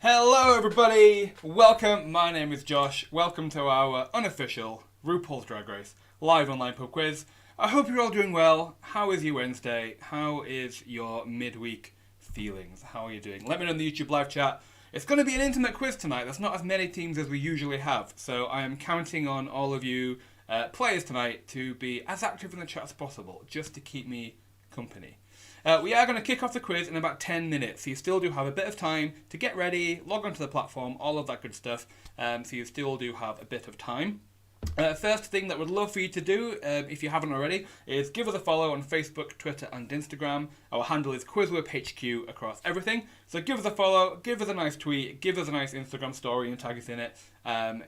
Hello everybody, welcome, my name is Josh, welcome to our unofficial RuPaul's Drag Race live online pub quiz. I hope you're all doing well. How is your Wednesday? How is your midweek feelings? How are you doing? Let me know in the YouTube live chat. It's going to be an intimate quiz tonight. There's not as many teams as we usually have, so I am counting on all of you players tonight to be as active in the chat as possible, just to keep me company. We are going to kick off the quiz in about 10 minutes, so you still do have a bit of time to get ready, log onto the platform, all of that good stuff, so you still do have a bit of time. First thing that we'd love for you to do, if you haven't already, is give us a follow on Facebook, Twitter and Instagram. Our handle is QuizWhip HQ across everything. So give us a follow, give us a nice tweet, give us a nice Instagram story and tag us in it.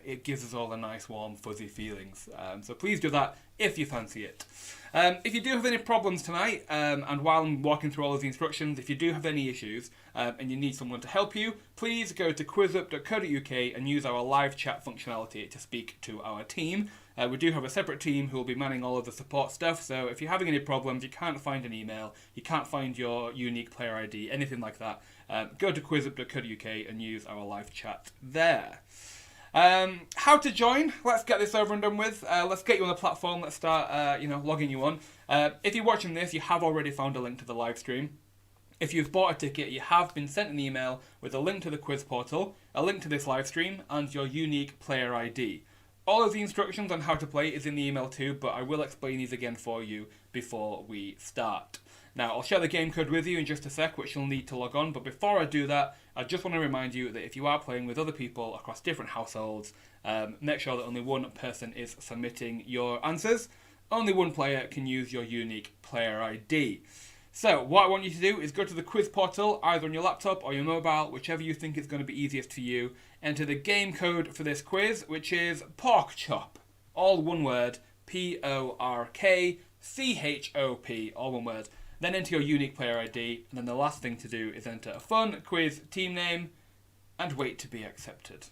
It gives us all a nice, warm, fuzzy feelings. So please do that if you fancy it. If you do have any problems tonight, and while I'm walking through all of the instructions, if you do have any issues and you need someone to help you, please go to quizwhip.co.uk and use our live chat functionality to speak to our team. We do have a separate team who will be manning all of the support stuff, so if you're having any problems, you can't find an email, you can't find your unique player ID, anything like that, go to quizwhip.co.uk and use our live chat there. How to join? Let's get this over and done with. Let's get you on the platform. Let's start, logging you on. If you're watching this, you have already found a link to the live stream. If you've bought a ticket, you have been sent an email with a link to the quiz portal, a link to this live stream, and your unique player ID. All of the instructions on how to play is in the email too, but I will explain these again for you before we start. Now, I'll share the game code with you in just a sec, which you'll need to log on, but before I do that, I just want to remind you that if you are playing with other people across different households, make sure that only one person is submitting your answers. Only one player can use your unique player ID. So, what I want you to do is go to the quiz portal, either on your laptop or your mobile, whichever you think is going to be easiest for you. Enter the game code for this quiz, which is pork chop. All one word, PORKCHOP, all one word. Then enter your unique player ID, and then the last thing to do is enter a fun quiz team name and wait to be accepted.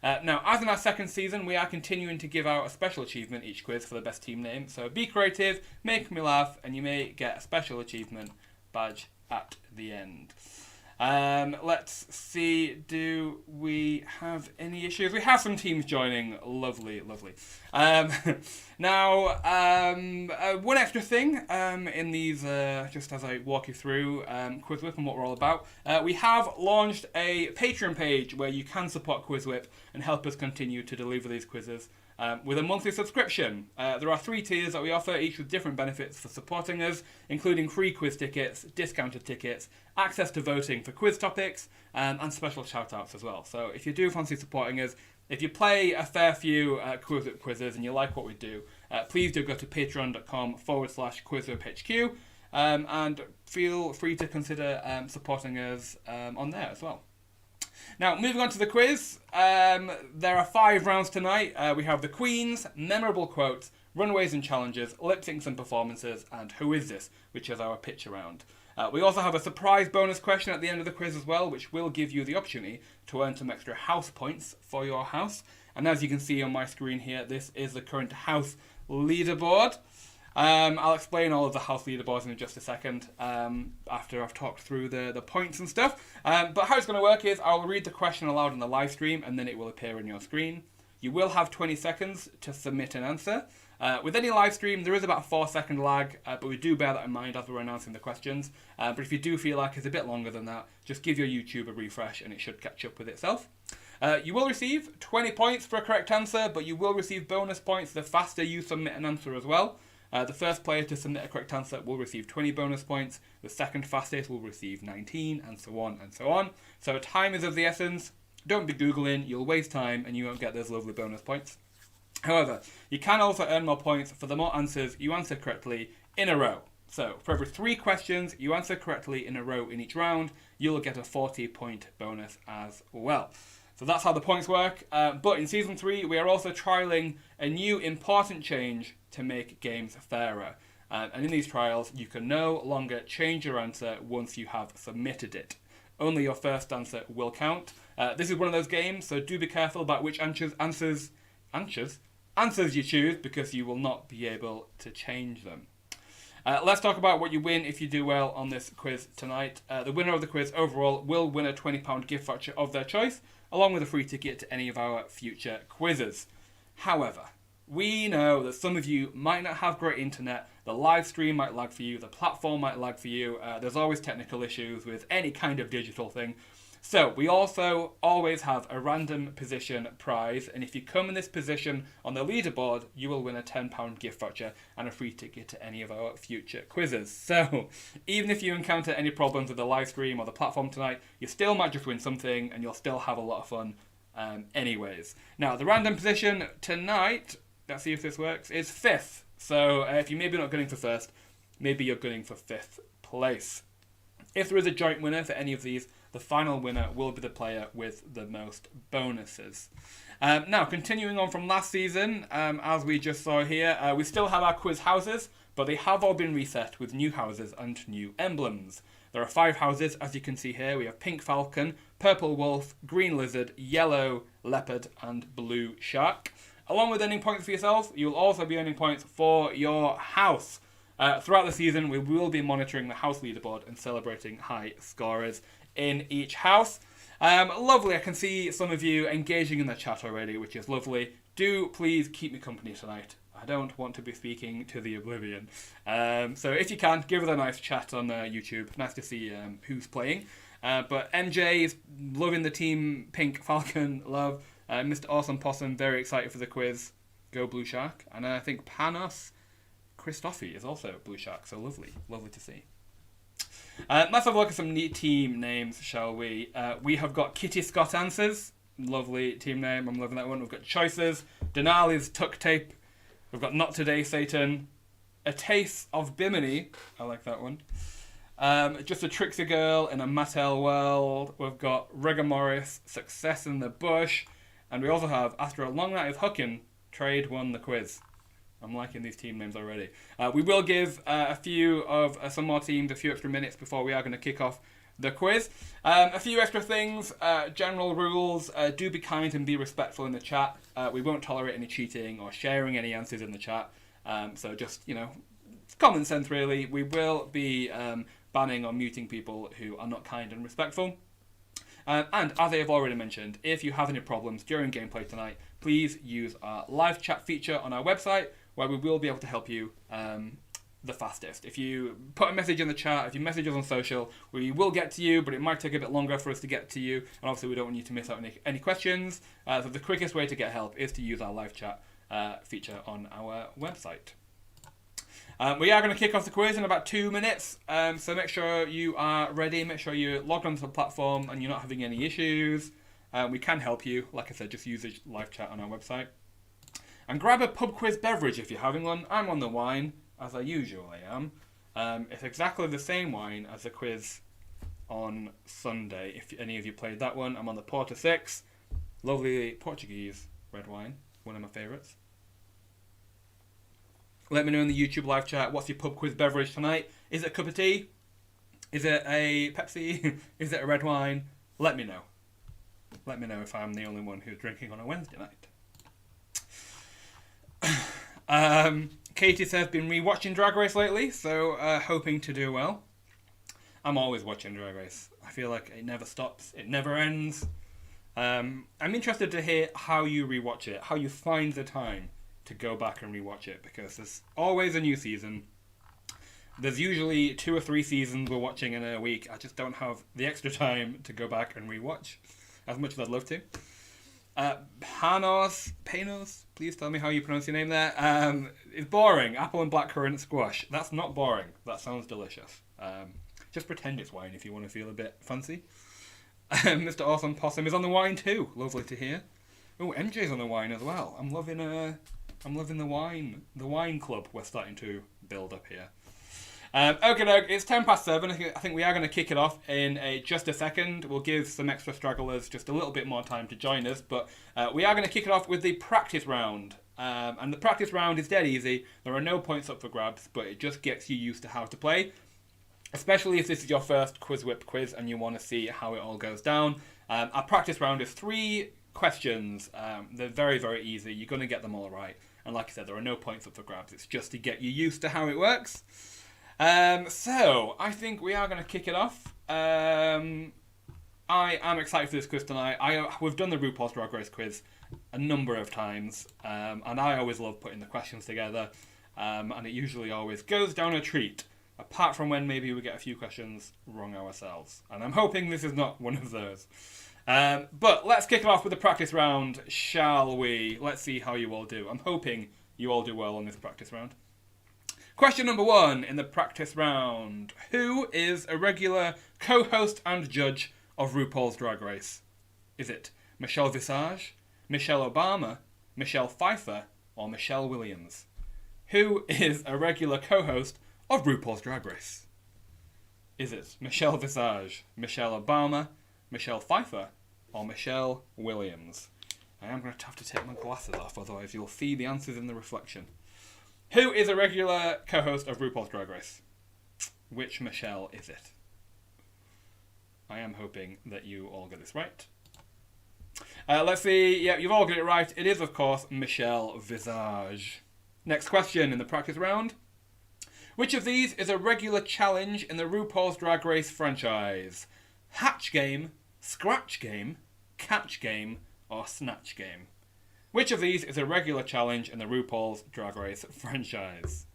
Now, as in our second season, we are continuing to give out a special achievement each quiz for the best team name. So be creative, make me laugh, and you may get a special achievement badge at the end. Let's see, do we have any issues? We have some teams joining. Lovely, lovely. Now, one extra thing in these, just as I walk you through QuizWhip and what we're all about, we have launched a Patreon page where you can support QuizWhip and help us continue to deliver these quizzes. With a monthly subscription. There are 3 tiers that we offer, each with different benefits for supporting us, including free quiz tickets, discounted tickets, access to voting for quiz topics, and special shout-outs as well. So if you do fancy supporting us, if you play a fair few quizzes and you like what we do, please do go to patreon.com/QuizWhipHQ and feel free to consider supporting us on there as well. Now, moving on to the quiz, there are 5 rounds tonight. We have the Queens, memorable quotes, Runways and Challenges, lip syncs and performances, and Who Is This, which is our picture round. We also have a surprise bonus question at the end of the quiz as well, which will give you the opportunity to earn some extra house points for your house. And as you can see on my screen here, this is the current house leaderboard. I'll explain all of the house leaderboards in just a second after I've talked through the points and stuff. But how it's going to work is I'll read the question aloud on the live stream and then it will appear on your screen. You will have 20 seconds to submit an answer. With any live stream, there is about a 4-second lag, but we do bear that in mind as we're announcing the questions. But if you do feel like it's a bit longer than that, just give your YouTube a refresh and it should catch up with itself. You will receive 20 points for a correct answer, but you will receive bonus points the faster you submit an answer as well. The first player to submit a correct answer will receive 20 bonus points, the second fastest will receive 19, and so on and so on. So time is of the essence. Don't be Googling, you'll waste time and you won't get those lovely bonus points. However, you can also earn more points for the more answers you answer correctly in a row. So, for every 3 questions you answer correctly in a row in each round, you'll get a 40-point bonus as well. So that's how the points work. But in Season 3, we are also trialling a new important change to make games fairer. And in these trials, you can no longer change your answer once you have submitted it. Only your first answer will count. This is one of those games, so do be careful about which answers you choose, because you will not be able to change them. Let's talk about what you win if you do well on this quiz tonight. The winner of the quiz overall will win a £20 gift voucher of their choice, along with a free ticket to any of our future quizzes. However, we know that some of you might not have great internet, the live stream might lag for you, the platform might lag for you, there's always technical issues with any kind of digital thing. So we also always have a random position prize, and if you come in this position on the leaderboard, you will win a £10 gift voucher and a free ticket to any of our future quizzes. So even if you encounter any problems with the live stream or the platform tonight, you still might just win something and you'll still have a lot of fun anyways. Now, the random position tonight, let's see if this works, is 5th. So if you're maybe not going for 1st, maybe you're going for 5th place. If there is a joint winner for any of these, the final winner will be the player with the most bonuses. Now, continuing on from last season, as we just saw here, we still have our quiz houses, but they have all been reset with new houses and new emblems. There are 5 houses, as you can see here. We have pink falcon, purple wolf, green lizard, yellow leopard, and blue shark. Along with earning points for yourself, you will also be earning points for your house. Throughout the season, we will be monitoring the house leaderboard and celebrating high scorers in each house. Lovely, I can see some of you engaging in the chat already, which is lovely. Do please keep me company tonight. I don't want to be speaking to the oblivion. So if you can, give it a nice chat on YouTube. Nice to see who's playing. But MJ is loving the team Pink Falcon, love. Mr. Awesome Possum, very excited for the quiz. Go Blue Shark. And I think Panos Christofi is also Blue Shark, so lovely. Lovely to see. Let's have a look at some neat team names, shall we? We have got Kitty Scott Answers. Lovely team name. I'm loving that one. We've got Choices. Denali's Tuck Tape. We've got Not Today Satan. A Taste of Bimini. I like that one. Just a Trixie Girl in a Mattel World. We've got Rigor Morris. Success in the Bush. And we also have, after a long night of hooking, Trade won the quiz. I'm liking these team names already. We will give a few of some more teams a few extra minutes before we are going to kick off the quiz. A few extra things, general rules. Do be kind and be respectful in the chat. We won't tolerate any cheating or sharing any answers in the chat. So just, common sense really. We will be banning or muting people who are not kind and respectful. And as I have already mentioned, if you have any problems during gameplay tonight, please use our live chat feature on our website, where we will be able to help you the fastest. If you put a message in the chat, if you message us on social, we will get to you, but it might take a bit longer for us to get to you, and obviously we don't want you to miss out on any questions. So the quickest way to get help is to use our live chat feature on our website. We are going to kick off the quiz in about 2 minutes, so make sure you are ready, make sure you're logged onto the platform and you're not having any issues. We can help you. Like I said, just use the live chat on our website. And grab a pub quiz beverage if you're having one. I'm on the wine, as I usually am. It's exactly the same wine as the quiz on Sunday, if any of you played that one. I'm on the Porter 6. Lovely Portuguese red wine, one of my favourites. Let me know in the YouTube live chat, what's your pub quiz beverage tonight? Is it a cup of tea? Is it a Pepsi? Is it a red wine? Let me know. Let me know if I'm the only one who's drinking on a Wednesday night. Katie says, been re-watching Drag Race lately, so hoping to do well. I'm always watching Drag Race. I feel like it never stops. It never ends. I'm interested to hear how you re-watch it, how you find the time to go back and re-watch it, because there's always a new season. There's usually 2 or 3 seasons we're watching in a week. I just don't have the extra time to go back and re-watch as much as I'd love to. Panos, please tell me how you pronounce your name there. It's boring. Apple and blackcurrant squash. That's not boring. That sounds delicious. Just pretend it's wine if you want to feel a bit fancy. Mr. Awesome Possum is on the wine too. Lovely to hear. Oh, MJ's on the wine as well. I'm loving the wine club we're starting to build up here. Okay, it's 7:10. I think we are going to kick it off in just a second. We'll give some extra stragglers just a little bit more time to join us, but we are going to kick it off with the practice round. And the practice round is dead easy. There are no points up for grabs, but it just gets you used to how to play. Especially if this is your first QuizWhip quiz and you want to see how it all goes down. Our practice round is 3 questions. They're very, very easy. You're going to get them all right. And like I said, there are no points up for grabs. It's just to get you used to how it works. So I think we are going to kick it off. I am excited for this quiz tonight. We've done the RuPaul's Drag Race quiz a number of times, and I always love putting the questions together, and it usually always goes down a treat, apart from when maybe we get a few questions wrong ourselves. And I'm hoping this is not one of those. But let's kick it off with the practice round, shall we? Let's see how you all do. I'm hoping you all do well on this practice round. Question number 1 in the practice round. Who is a regular co-host and judge of RuPaul's Drag Race? Is it Michelle Visage, Michelle Obama, Michelle Pfeiffer, or Michelle Williams? Who is a regular co-host of RuPaul's Drag Race? Is it Michelle Visage, Michelle Obama, Michelle Pfeiffer, or Michelle Williams? I am going to have to take my glasses off, otherwise you'll see the answers in the reflection. Who is a regular co-host of RuPaul's Drag Race? Which Michelle is it? I am hoping that you all get this right. Let's see. Yeah, you've all got it right. It is, of course, Michelle Visage. Next question in the practice round. Which of these is a regular challenge in the RuPaul's Drag Race franchise? Hatch game, scratch game, catch game, or snatch game? Which of these is a regular challenge in the RuPaul's Drag Race franchise?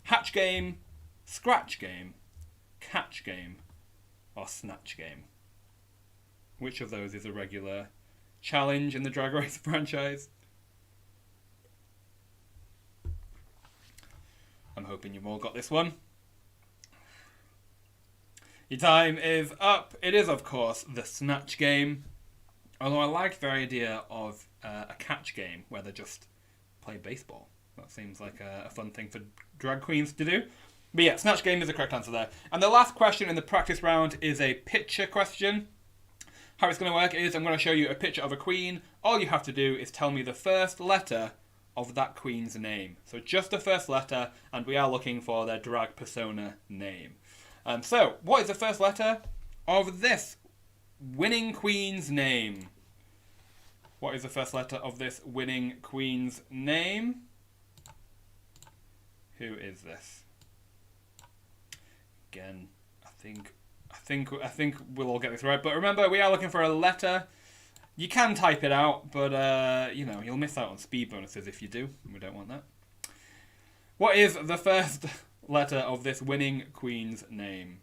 Hatch game, scratch game, catch game, or snatch game? Which of those is a regular challenge in the Drag Race franchise? I'm hoping you've all got this one. Your time is up. It is, of course, the snatch game. Although I like the idea of a catch game where they just play baseball. That seems like a fun thing for drag queens to do. But yeah, snatch game is the correct answer there. And the last question in the practice round is a picture question. How it's going to work is I'm going to show you a picture of a queen. All you have to do is tell me the first letter of that queen's name. So just the first letter, and we are looking for their drag persona name. So, what is the first letter of this winning queen's name? What is the first letter of this winning queen's name? Who is this? Again, I think we'll all get this right. But remember, we are looking for a letter. You can type it out, but you'll miss out on speed bonuses if you do. We don't want that. What is the first letter of this winning queen's name?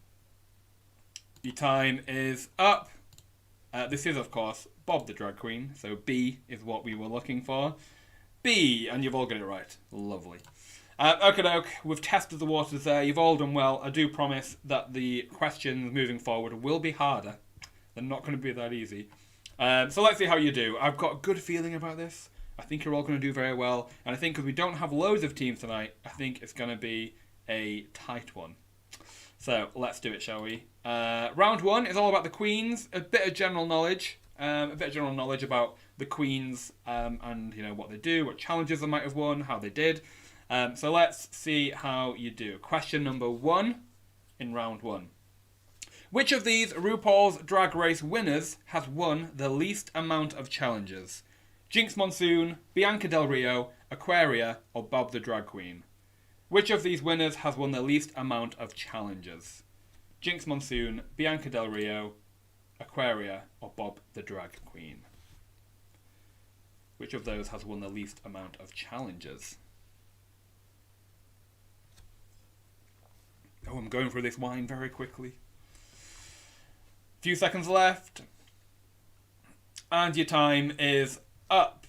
Your time is up. This is, of course, Bob the drag queen, so B is what we were looking for. B, and you've all got it right. Lovely. Okie-doke, we've tested the waters there. You've all done well. I do promise that the questions moving forward will be harder. They're not going to be that easy. So let's see how you do. I've got a good feeling about this. I think you're all going to do very well. And I think because we don't have loads of teams tonight, I think it's going to be a tight one. So let's do it, shall we? Round 1 is all about the queens. A bit of general knowledge. About the queens and what they do, what challenges they might have won, how they did. So let's see how you do. Question number 1 in round 1. Which of these RuPaul's Drag Race winners has won the least amount of challenges? Jinx Monsoon, Bianca Del Rio, Aquaria, or Bob the Drag Queen? Which of these winners has won the least amount of challenges? Jinx Monsoon, Bianca Del Rio, Aquaria, or Bob the Drag Queen? Which of those has won the least amount of challenges? Oh, I'm going through this wine very quickly. Few seconds left. And your time is up.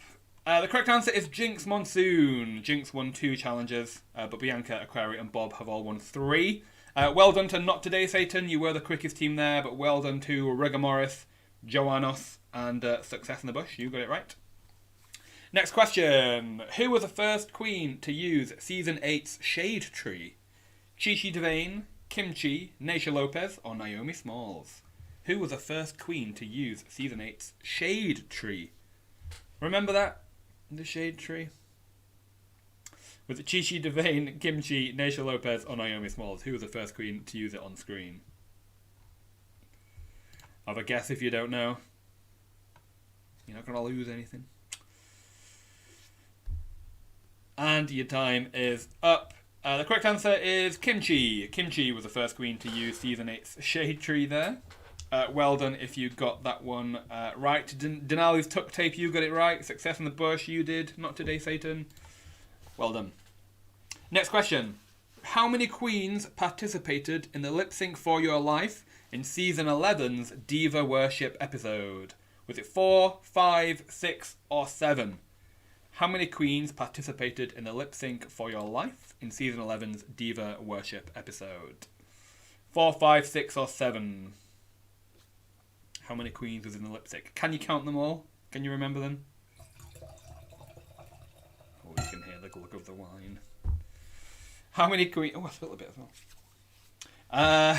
The correct answer is Jinx Monsoon. Jinx won 2 challenges, but Bianca, Aquaria, and Bob have all won 3. Well done to Not Today Satan. You were the quickest team there, but well done to Rigamorris, Joannos, and Success in the Bush. You got it right. Next question. Who was the first queen to use Season 8's Shade Tree? Chi Chi DeVayne, Kimchi, Naysha Lopez, or Naomi Smalls? Who was the first queen to use Season 8's Shade Tree? Remember that? The Shade Tree? Was it Chi Chi DeVayne, Kimchi, Naysha Lopez, or Naomi Smalls? Who was the first queen to use it on screen? Have a guess if you don't know. You're not going to lose anything. And your time is up. The correct answer is Kimchi. Kimchi was the first queen to use Season 8's Shade Tree there. Well done if you got that one right. Denali's Tuck Tape, you got it right. Success in the Bush, you did. Not today, Satan. Well done. Next question. How many queens participated in the Lip Sync for Your Life in Season 11's Diva Worship episode? Was it 4, 5, 6, or 7? How many queens participated in the Lip Sync for Your Life in Season 11's Diva Worship episode? 4, 5, 6, or 7? How many queens was in the lip sync? Can you count them all? Can you remember them? Oh, you can hear the glug of the wine. How many queens? Oh, I spilled a bit as well.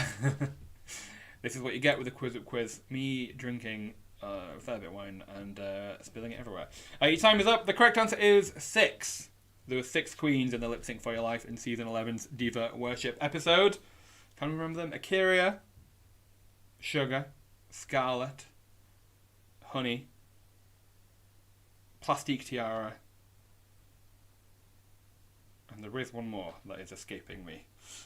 This is what you get with the QuizWhip quiz. Me drinking a fair bit of wine and spilling it everywhere. Your time is up. The correct answer is 6. There were 6 queens in the Lip Sync for Your Life in Season 11's Diva Worship episode. Can you remember them? Akira, Sugar, Scarlet, Honey, Plastique Tiara, and there is one more that is escaping me.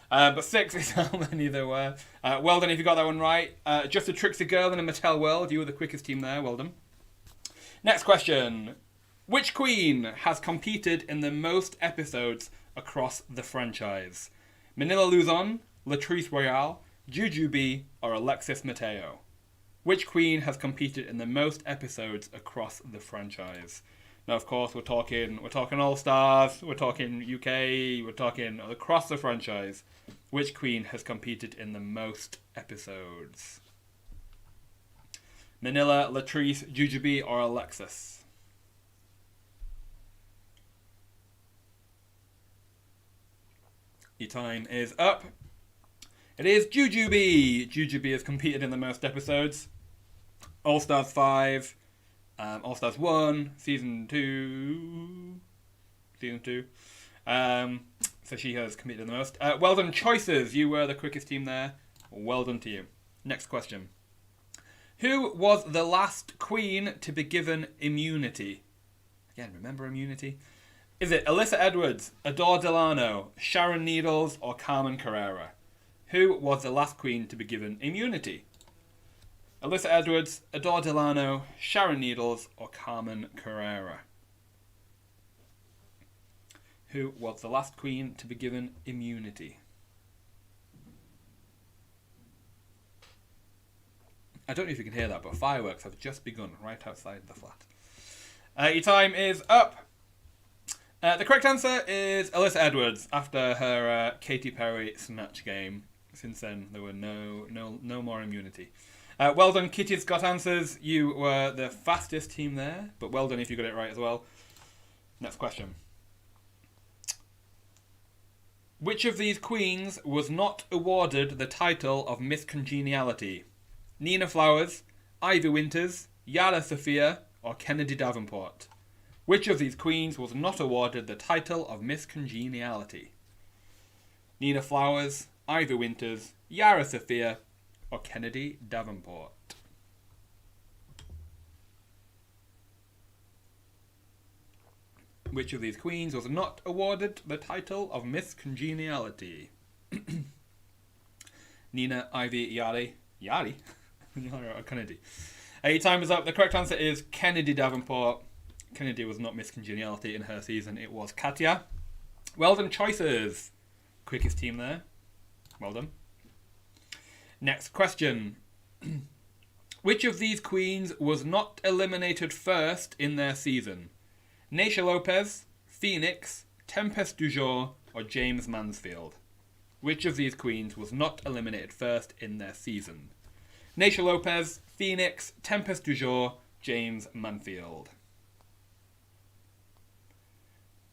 But 6 is how many there were. Well done if you got that one right. Just a Trixie Girl in a Mattel world. You were the quickest team there. Well done. Next question. Which queen has competed in the most episodes across the franchise? Manila Luzon, Latrice Royale, Jujubee, or Alexis Mateo? Which queen has competed in the most episodes across the franchise? Now, of course, we're talking All Stars, we're talking UK, we're talking across the franchise. Which queen has competed in the most episodes? Manila, Latrice, Jujubee, or Alexis? Your time is up. It is Jujubee. Jujubee has competed in the most episodes. All Stars 5, All Stars 1, Season 2. So she has competed in the most. Well done, Choices. You were the quickest team there. Well done to you. Next question. Who was the last queen to be given immunity? Again, remember immunity? Is it Alyssa Edwards, Adore Delano, Sharon Needles, or Carmen Carrera? Who was the last queen to be given immunity? Alyssa Edwards, Adore Delano, Sharon Needles, or Carmen Carrera? Who was the last queen to be given immunity? I don't know if you can hear that, but fireworks have just begun right outside the flat. Your time is up. The correct answer is Alyssa Edwards after her Katy Perry snatch game. Since then, there were no more immunity. Well done, Kitty's got answers. You were the fastest team there, but well done if you got it right as well. Next question. Which of these queens was not awarded the title of Miss Congeniality? Nina Flowers, Ivy Winters, Yara Sophia, or Kennedy Davenport? Which of these queens was not awarded the title of Miss Congeniality? Nina Flowers, Ivy Winters, Yara Sophia, or Kennedy Davenport? Which of these queens was not awarded the title of Miss Congeniality? Nina, Ivy, Yari? Yari or Kennedy? Your time is up. The correct answer is Kennedy Davenport. Kennedy was not Miss Congeniality in her season. It was Katya. Well done, Choices. Quickest team there. Well done. Next question. Which of these queens was not eliminated first in their season? Naysha Lopez, Phoenix, Tempest Dujour, or James Mansfield? Which of these queens was not eliminated first in their season? Naysha Lopez, Phoenix, Tempest Dujour, James Mansfield?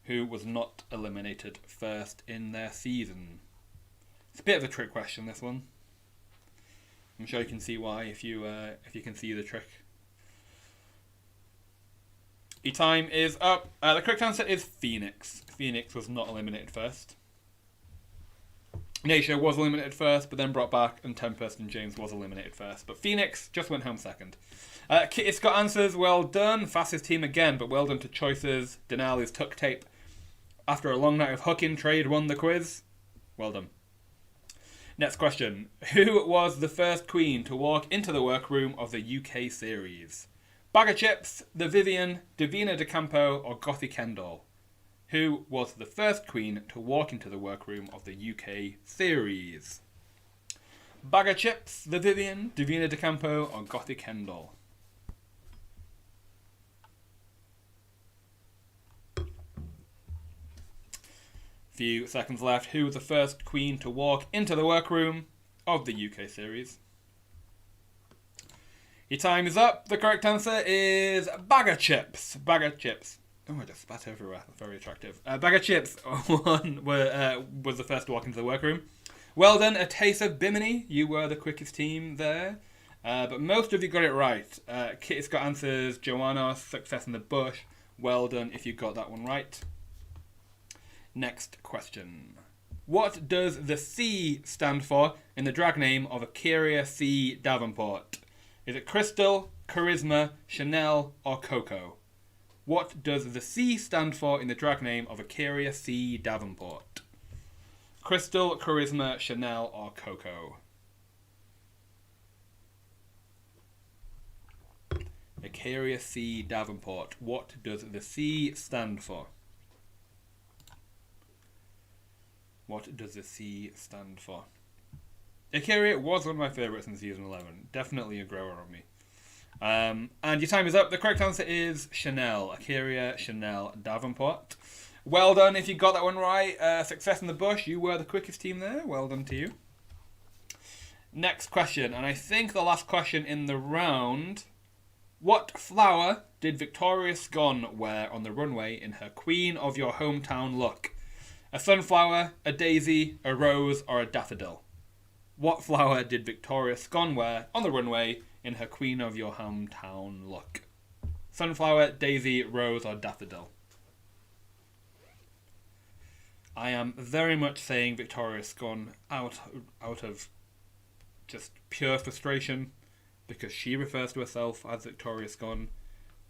Who was not eliminated first in their season? It's a bit of a trick question, this one. I'm sure you can see why if you can see the trick. Your time is up. The correct answer is Phoenix. Phoenix was not eliminated first. Naysha was eliminated first, but then brought back, and Tempest and James was eliminated first. But Phoenix just went home second. Kitty's got answers. Well done. Fastest team again, but well done to Choices. Denali's Tuck Tape. after a long night of hooking trade, won the quiz? Well done. Next question. Who was the first queen to walk into the workroom of the UK series? Bag of Chips, The Vivienne, Davina De Campo, or Gothy Kendall? Who was the first queen to walk into the workroom of the UK series? Bag of Chips, The Vivienne, Davina De Campo, or Gothy Kendall? Few seconds left. Who was the first queen to walk into the workroom of the UK series? Your time is up. The correct answer is Bag of Chips. Bag of Chips. Oh, I just spat everywhere. That's very attractive. Bag of Chips was the first to walk into the workroom. Well done, A Taste of Bimini. You were the quickest team there. But most of you got it right. Kitty's got answers. Joanna, Success in the Bush. Well done if you got that one right. Next question. What does the C stand for in the drag name of Akira C. Davenport? Is it Crystal, Charisma, Chanel, or Coco? What does the C stand for in the drag name of Akira C. Davenport? Crystal, Charisma, Chanel, or Coco? Akira C. Davenport. What does the C stand for? What does the C stand for? Akira was one of my favourites in season 11. Definitely a grower on me. And your time is up. The correct answer is Chanel. Akira Chanel Davenport. Well done if you got that one right. Success in the Bush. You were the quickest team there. Well done to you. Next question, and I think the last question in the round. What flower did Victoria Scone wear on the runway in her Queen of Your Hometown look? A sunflower, a daisy, a rose, or a daffodil? What flower did Victoria Scone wear on the runway in her Queen of Your Hometown look? Sunflower, daisy, rose, or daffodil? I am very much saying Victoria Scone out of just pure frustration, because she refers to herself as Victoria Scone.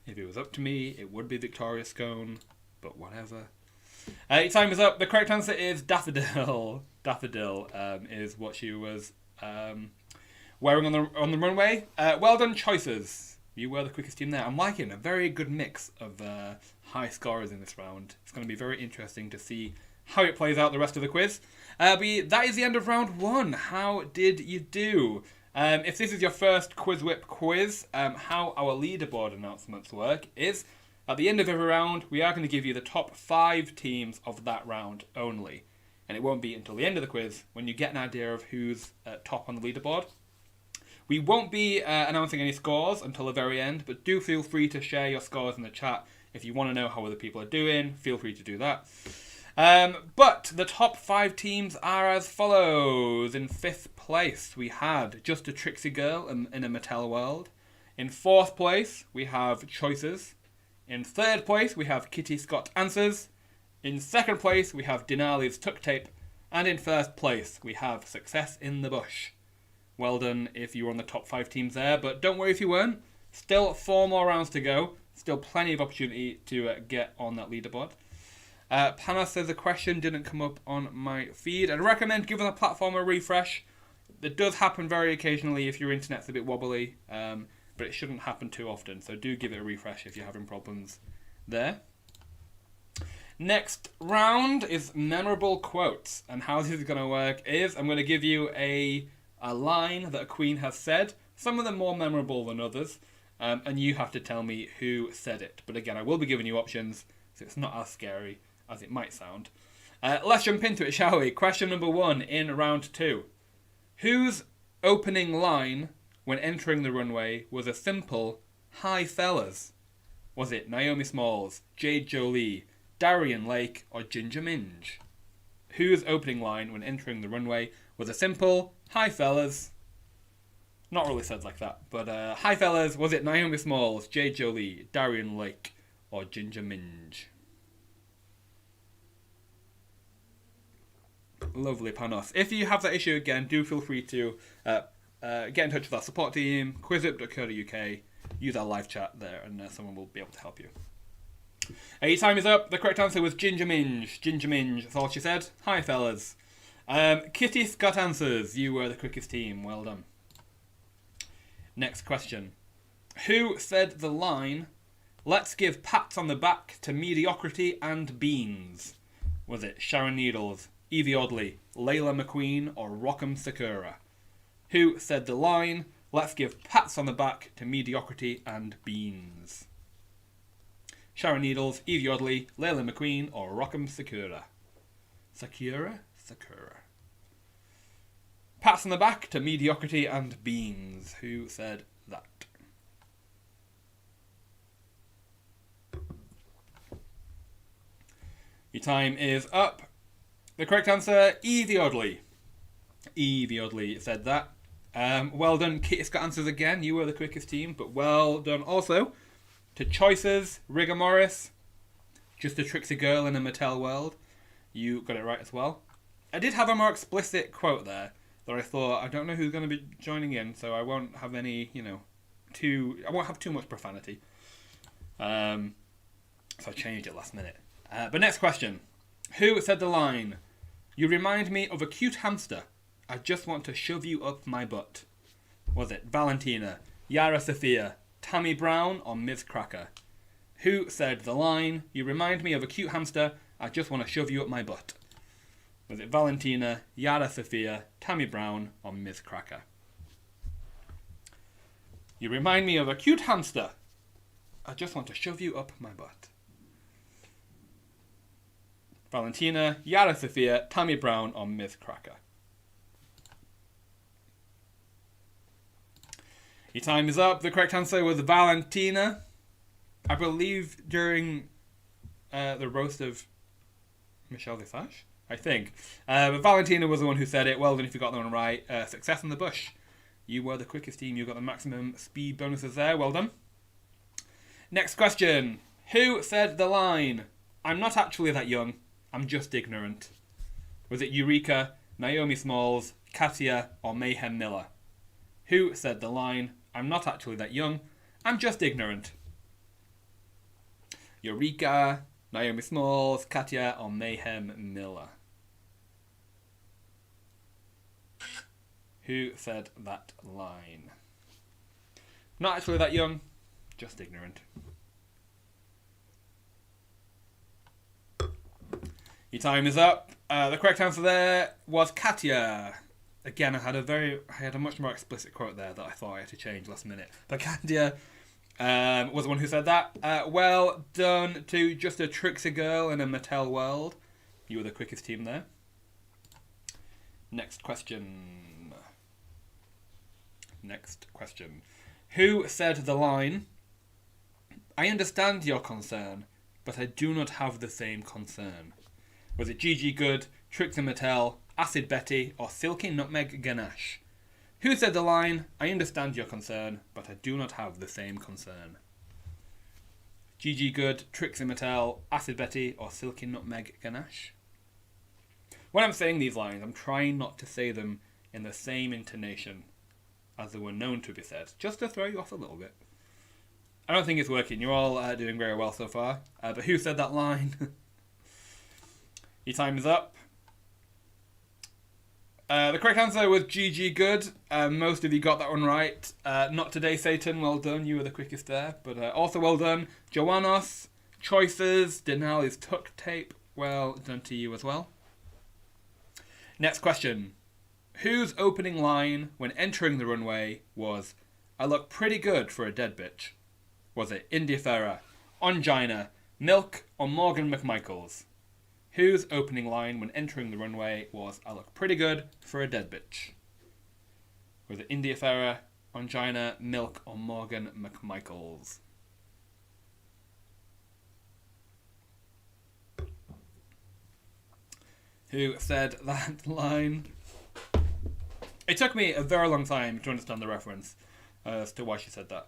If it was up to me, it would be Victoria Scone, but whatever. Your time is up. The correct answer is daffodil. Daffodil is what she was wearing on the runway. Well done, choices. You were the quickest team there. I'm liking a very good mix of high scorers in this round. It's going to be very interesting to see how it plays out the rest of the quiz. But that is the end of round one. How did you do? If this is your first QuizWhip quiz, how our leaderboard announcements work is, at the end of every round, we are going to give you the top 5 teams of that round only. And it won't be until the end of the quiz when you get an idea of who's top on the leaderboard. We won't be announcing any scores until the very end, but do feel free to share your scores in the chat. If you want to know how other people are doing, feel free to do that. But the top 5 teams are as follows. In 5th place, we had Just a Trixie Girl in a Mattel World. In 4th place, we have Choices. In 3rd place, we have Kitty Scott Answers. In 2nd place, we have Denali's Tuck Tape. And in 1st place, we have Success in the Bush. Well done if you were on the top 5 teams there, but don't worry if you weren't. Still 4 more rounds to go. Still plenty of opportunity to get on that leaderboard. Panos says the question didn't come up on my feed. I'd recommend giving the platform a refresh. It does happen very occasionally if your internet's a bit wobbly, but it shouldn't happen too often. So do give it a refresh if you're having problems there. Next round is memorable quotes. And how this is going to work is I'm going to give you a line that a queen has said. Some of them more memorable than others. And you have to tell me who said it. But again, I will be giving you options, so it's not as scary as it might sound. Let's jump into it, shall we? Question number 1 in round 2. Whose opening line when entering the runway was a simple, "Hi fellas"? Was it Naomi Smalls, Jade Jolie, Darian Lake, or Ginger Minge? Whose opening line when entering the runway was a simple, "Hi fellas"? Not really said like that, but hi fellas, was it Naomi Smalls, Jade Jolie, Darian Lake, or Ginger Minge? Lovely, Panos. If you have that issue again, do feel free to get in touch with our support team, quizwhip.co.uk, use our live chat there, and someone will be able to help you. Your time is up. The correct answer was Ginger Minge. Ginger Minge, that's all she said. Hi, fellas. Kitty Scott answers. You were the quickest team. Well done. Next question. Who said the line, "Let's give pats on the back to mediocrity and beans"? Was it Sharon Needles, Evie Oddly, Layla McQueen, or Rock'em Sakura? Who said the line, "Let's give pats on the back to mediocrity and beans"? Sharon Needles, Evie Oddly, Layla McQueen, or Rock'em Sakura? Sakura? Pats on the back to mediocrity and beans. Who said that? Your time is up. The correct answer, Evie Oddly. Evie Oddly said that. Well done, Kitty Scott answers again. You were the quickest team, but well done also to Choices, Rigor Morris, Just a Tricksy Girl in a Mattel World. You got it right as well. I did have a more explicit quote there that I thought, I don't know who's going to be joining in, so I won't have any, I won't have too much profanity. So I changed it last minute. But next question. Who said the line, "You remind me of a cute hamster. I just want to shove you up my butt"? Was it Valentina, Yara Sofia, Tammy Brown, or Ms. Cracker? Who said the line, "You remind me of a cute hamster. I just want to shove you up my butt"? Was it Valentina, Yara Sofia, Tammy Brown, or Ms. Cracker? You remind me of a cute hamster. I just want to shove you up my butt. Valentina, Yara Sofia, Tammy Brown, or Ms. Cracker? Your time is up. The correct answer was Valentina. I believe during the roast of Michelle Visage, I think. But Valentina was the one who said it. Well done if you got that one right. Success in the bush. You were the quickest team. You got the maximum speed bonuses there. Well done. Next question. Who said the line, "I'm not actually that young. I'm just ignorant"? Was it Eureka, Naomi Smalls, Katia, or Mayhem Miller? Who said the line, "I'm not actually that young. I'm just ignorant"? Eureka, Naomi Smalls, Katia, or Mayhem Miller? Who said that line? Not actually that young, just ignorant. Your time is up. The correct answer there was Katia. Again, I had a much more explicit quote there that I thought I had to change last minute. But Katia was the one who said that. Well done to Just a Tricksy Girl in a Mattel World. You were the quickest team there. Next question. Who said the line, "I understand your concern, but I do not have the same concern"? Was it Gigi Good, Trixie Mattel, Acid Betty, or Silky Nutmeg Ganache? Who said the line, "I understand your concern, but I do not have the same concern"? Gigi Good, Trixie Mattel, Acid Betty, or Silky Nutmeg Ganache? When I'm saying these lines, I'm trying not to say them in the same intonation as they were known to be said, just to throw you off a little bit. I don't think it's working. You're all doing very well so far. But who said that line? Your time is up. The correct answer was Gigi Good. Most of you got that one right. Not today, Satan. Well done. You were the quickest there. But also well done, Joannos, Choices, Denali's Tuck Tape. Well done to you as well. Next question. Whose opening line when entering the runway was, "I look pretty good for a dead bitch"? Was it India Ferrer, Ongina, Milk, or Morgan McMichaels? Whose opening line when entering the runway was, "I look pretty good for a dead bitch"? Was it India Ferrer, Ongina, Milk, or Morgan McMichaels? Who said that line? It took me a very long time to understand the reference as to why she said that.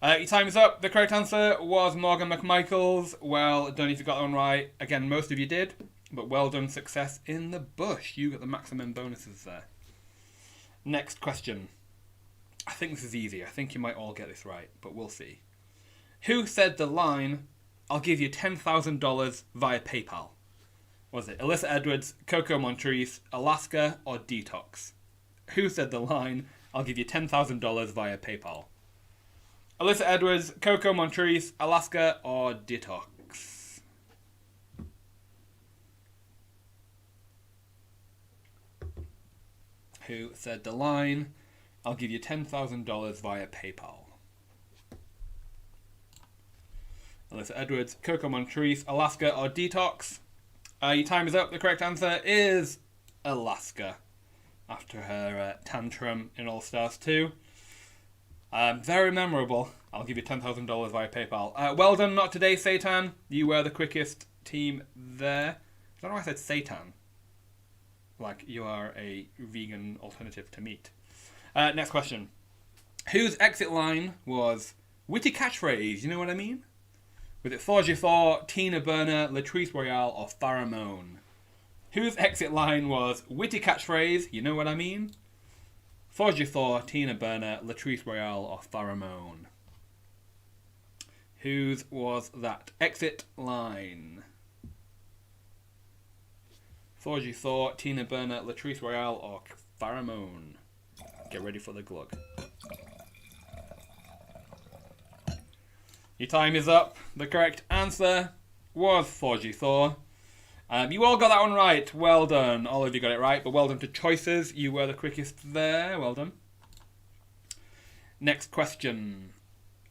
Your time is up. The correct answer was Morgan McMichaels. Well done if you got that one right. Again, most of you did, but well done. Success in the bush. You got the maximum bonuses there. Next question. I think this is easy. I think you might all get this right, but we'll see. Who said the line, I'll give you $10,000 via PayPal. Was it Alyssa Edwards, Coco Montrese, Alaska, or Detox? Who said the line, I'll give you $10,000 via PayPal? Alyssa Edwards, Coco Montrese, Alaska, or Detox? Who said the line, I'll give you $10,000 via PayPal? Alyssa Edwards, Coco Montrese, Alaska, or Detox? Your time is up. The correct answer is Alaska. After her tantrum in All Stars 2. Very memorable. I'll give you $10,000 via PayPal. Well done, not today, Satan. You were the quickest team there. I don't know why I said Satan. Like you are a vegan alternative to meat. Next question. Whose exit line was witty catchphrase? You know what I mean? Was it Forgy Thor, Tina Burner, Latrice Royale, or Pheromone? Whose exit line was witty catchphrase? You know what I mean? Forgy Thor, Tina Burner, Latrice Royale, or Pheromone? Whose was that exit line? Forgy Thor, Tina Burner, Latrice Royale, or Pheromone? Get ready for the glug. Your time is up. The correct answer was Forgy Thor. You all got that one right. Well done. All of you got it right, but well done to choices. You were the quickest there. Well done. Next question.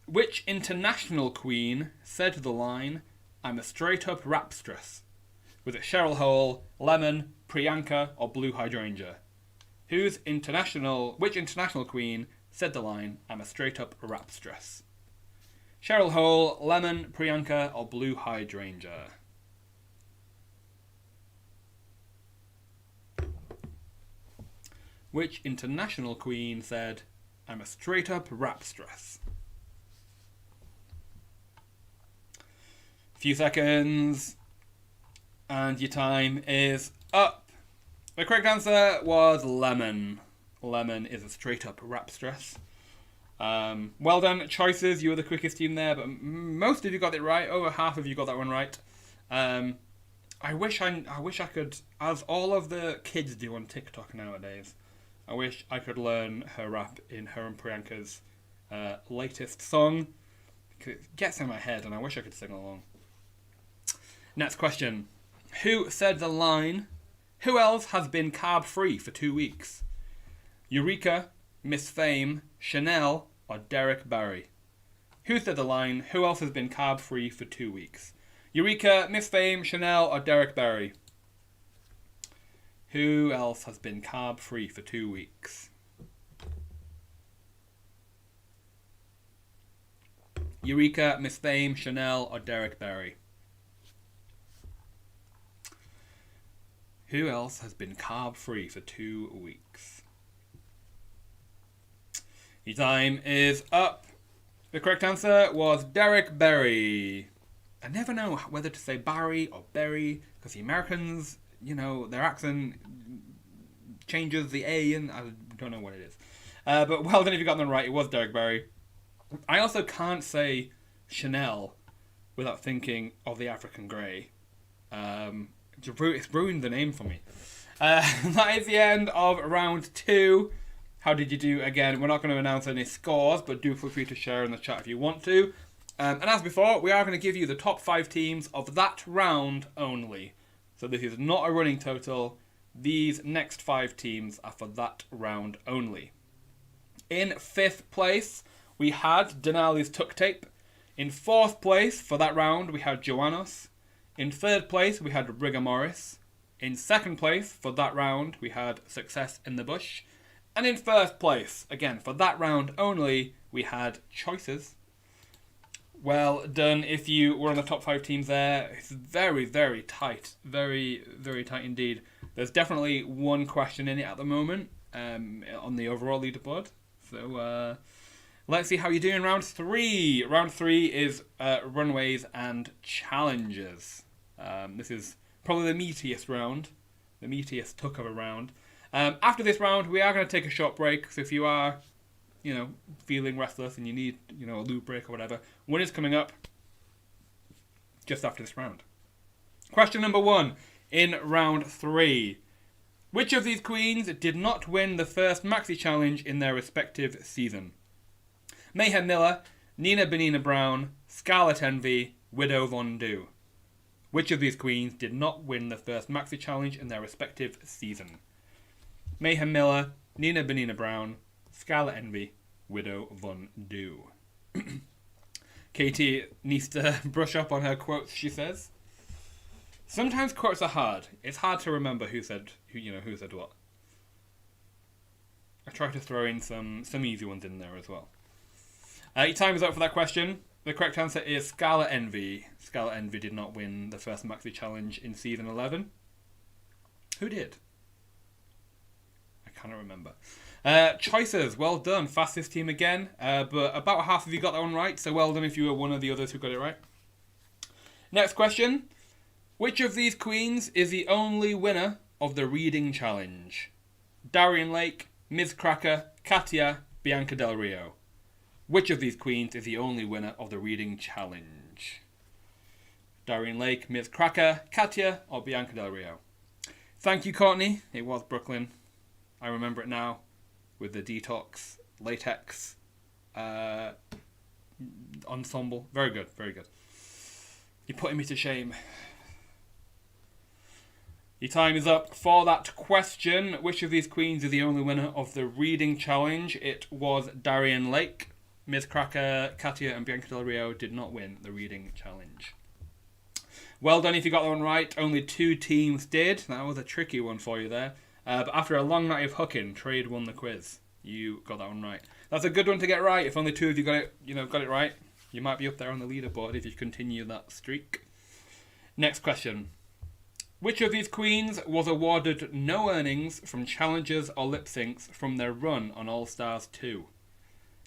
Which international queen said the line, I'm a straight-up rapstress? Was it Cheryl Hole, Lemon, Priyanka, or Blue Hydrangea? Which international queen said the line, I'm a straight-up rapstress? Cheryl Hole, Lemon, Priyanka, or Blue Hydrangea? Which international queen said, I'm a straight-up rapstress? Few seconds, and your time is up. The correct answer was Lemon. Lemon is a straight-up rapstress. Well done, choices. You were the quickest team there, but most of you got it right. Over half of you got that one right. I wish I could, as all of the kids do on TikTok nowadays, I wish I could learn her rap in her and Priyanka's latest song, because it gets in my head and I wish I could sing along. Next question. Who said the line, who else has been carb-free for 2 weeks? Eureka, Miss Fame, Chanel, or Derek Barry? Who said the line, who else has been carb-free for 2 weeks? Eureka, Miss Fame, Chanel, or Derek Barry? Who else has been carb-free for 2 weeks? Eureka, Miss Fame, Chanel, or Derek Barry? Who else has been carb-free for 2 weeks? Your time is up. The correct answer was Derek Barry. I never know whether to say Barry or Berry, because the Americans, you know, their accent changes the A, and I don't know what it is. But well done if you got them right. It was Derek Barry. I also can't say Chanel without thinking of the African Grey. It's ruined the name for me. That is the end of round 2. How did you do? Again, we're not going to announce any scores, but do feel free to share in the chat if you want to. And as before, we are going to give you the top 5 teams of that round only. So this is not a running total. These next 5 teams are for that round only. In 5th place, we had Denali's Tuck Tape. In 4th place for that round, we had Joannos. In 3rd place, we had Rigor Morris. In 2nd place for that round, we had Success in the Bush. And in 1st place, again, for that round only, we had Choices. Well done if you were on the top 5 teams there. It's very, very tight. Very, very tight indeed. There's definitely one question in it at the moment on the overall leaderboard. So let's see how you do in round 3. Round 3 is Runways and Challenges. This is probably the meatiest round. The meatiest tuck of a round. After this round, we are going to take a short break. So if you are, feeling restless and you need, a lube break or whatever, one is coming up. just after this round. Question number 1 in round 3. Which of these queens did not win the first Maxi Challenge in their respective season? Mayhem Miller, Nina Benina Brown, Scarlet Envy, Widow Von Du. Which of these queens did not win the first Maxi Challenge in their respective season? Mayhem Miller, Nina Benina Brown, Scarlet Envy, Widow Von Du. Katie needs to brush up on her quotes, she says. Sometimes quotes are hard. It's hard to remember who said what. I try to throw in some easy ones in there as well. Your time is up for that question. The correct answer is Scarlet Envy. Scarlet Envy did not win the first Maxi Challenge in season 11. Who did? I cannot remember. Choices, well done. Fastest team again. But about half of you got that one right, so well done if you were one of the others who got it right. Next question. Which of these queens is the only winner of the reading challenge? Darian Lake, Ms. Cracker, Katia, Bianca Del Rio. Which of these queens is the only winner of the reading challenge? Darian Lake, Ms. Cracker, Katia, or Bianca Del Rio? Thank you, Courtney. It was Brooklyn. I remember it now with the Detox, Latex, ensemble. Very good, very good. You're putting me to shame. Your time is up for that question. Which of these queens is the only winner of the reading challenge? It was Darian Lake. Ms. Cracker, Katia, and Bianca Del Rio did not win the reading challenge. Well done if you got that one right. Only 2 teams did. That was a tricky one for you there. But after a long night of hooking, Trade won the quiz. You got that one right. That's a good one to get right. If only 2 of you got it right, you might be up there on the leaderboard if you continue that streak. Next question. Which of these queens was awarded no earnings from challenges or lip syncs from their run on All Stars 2?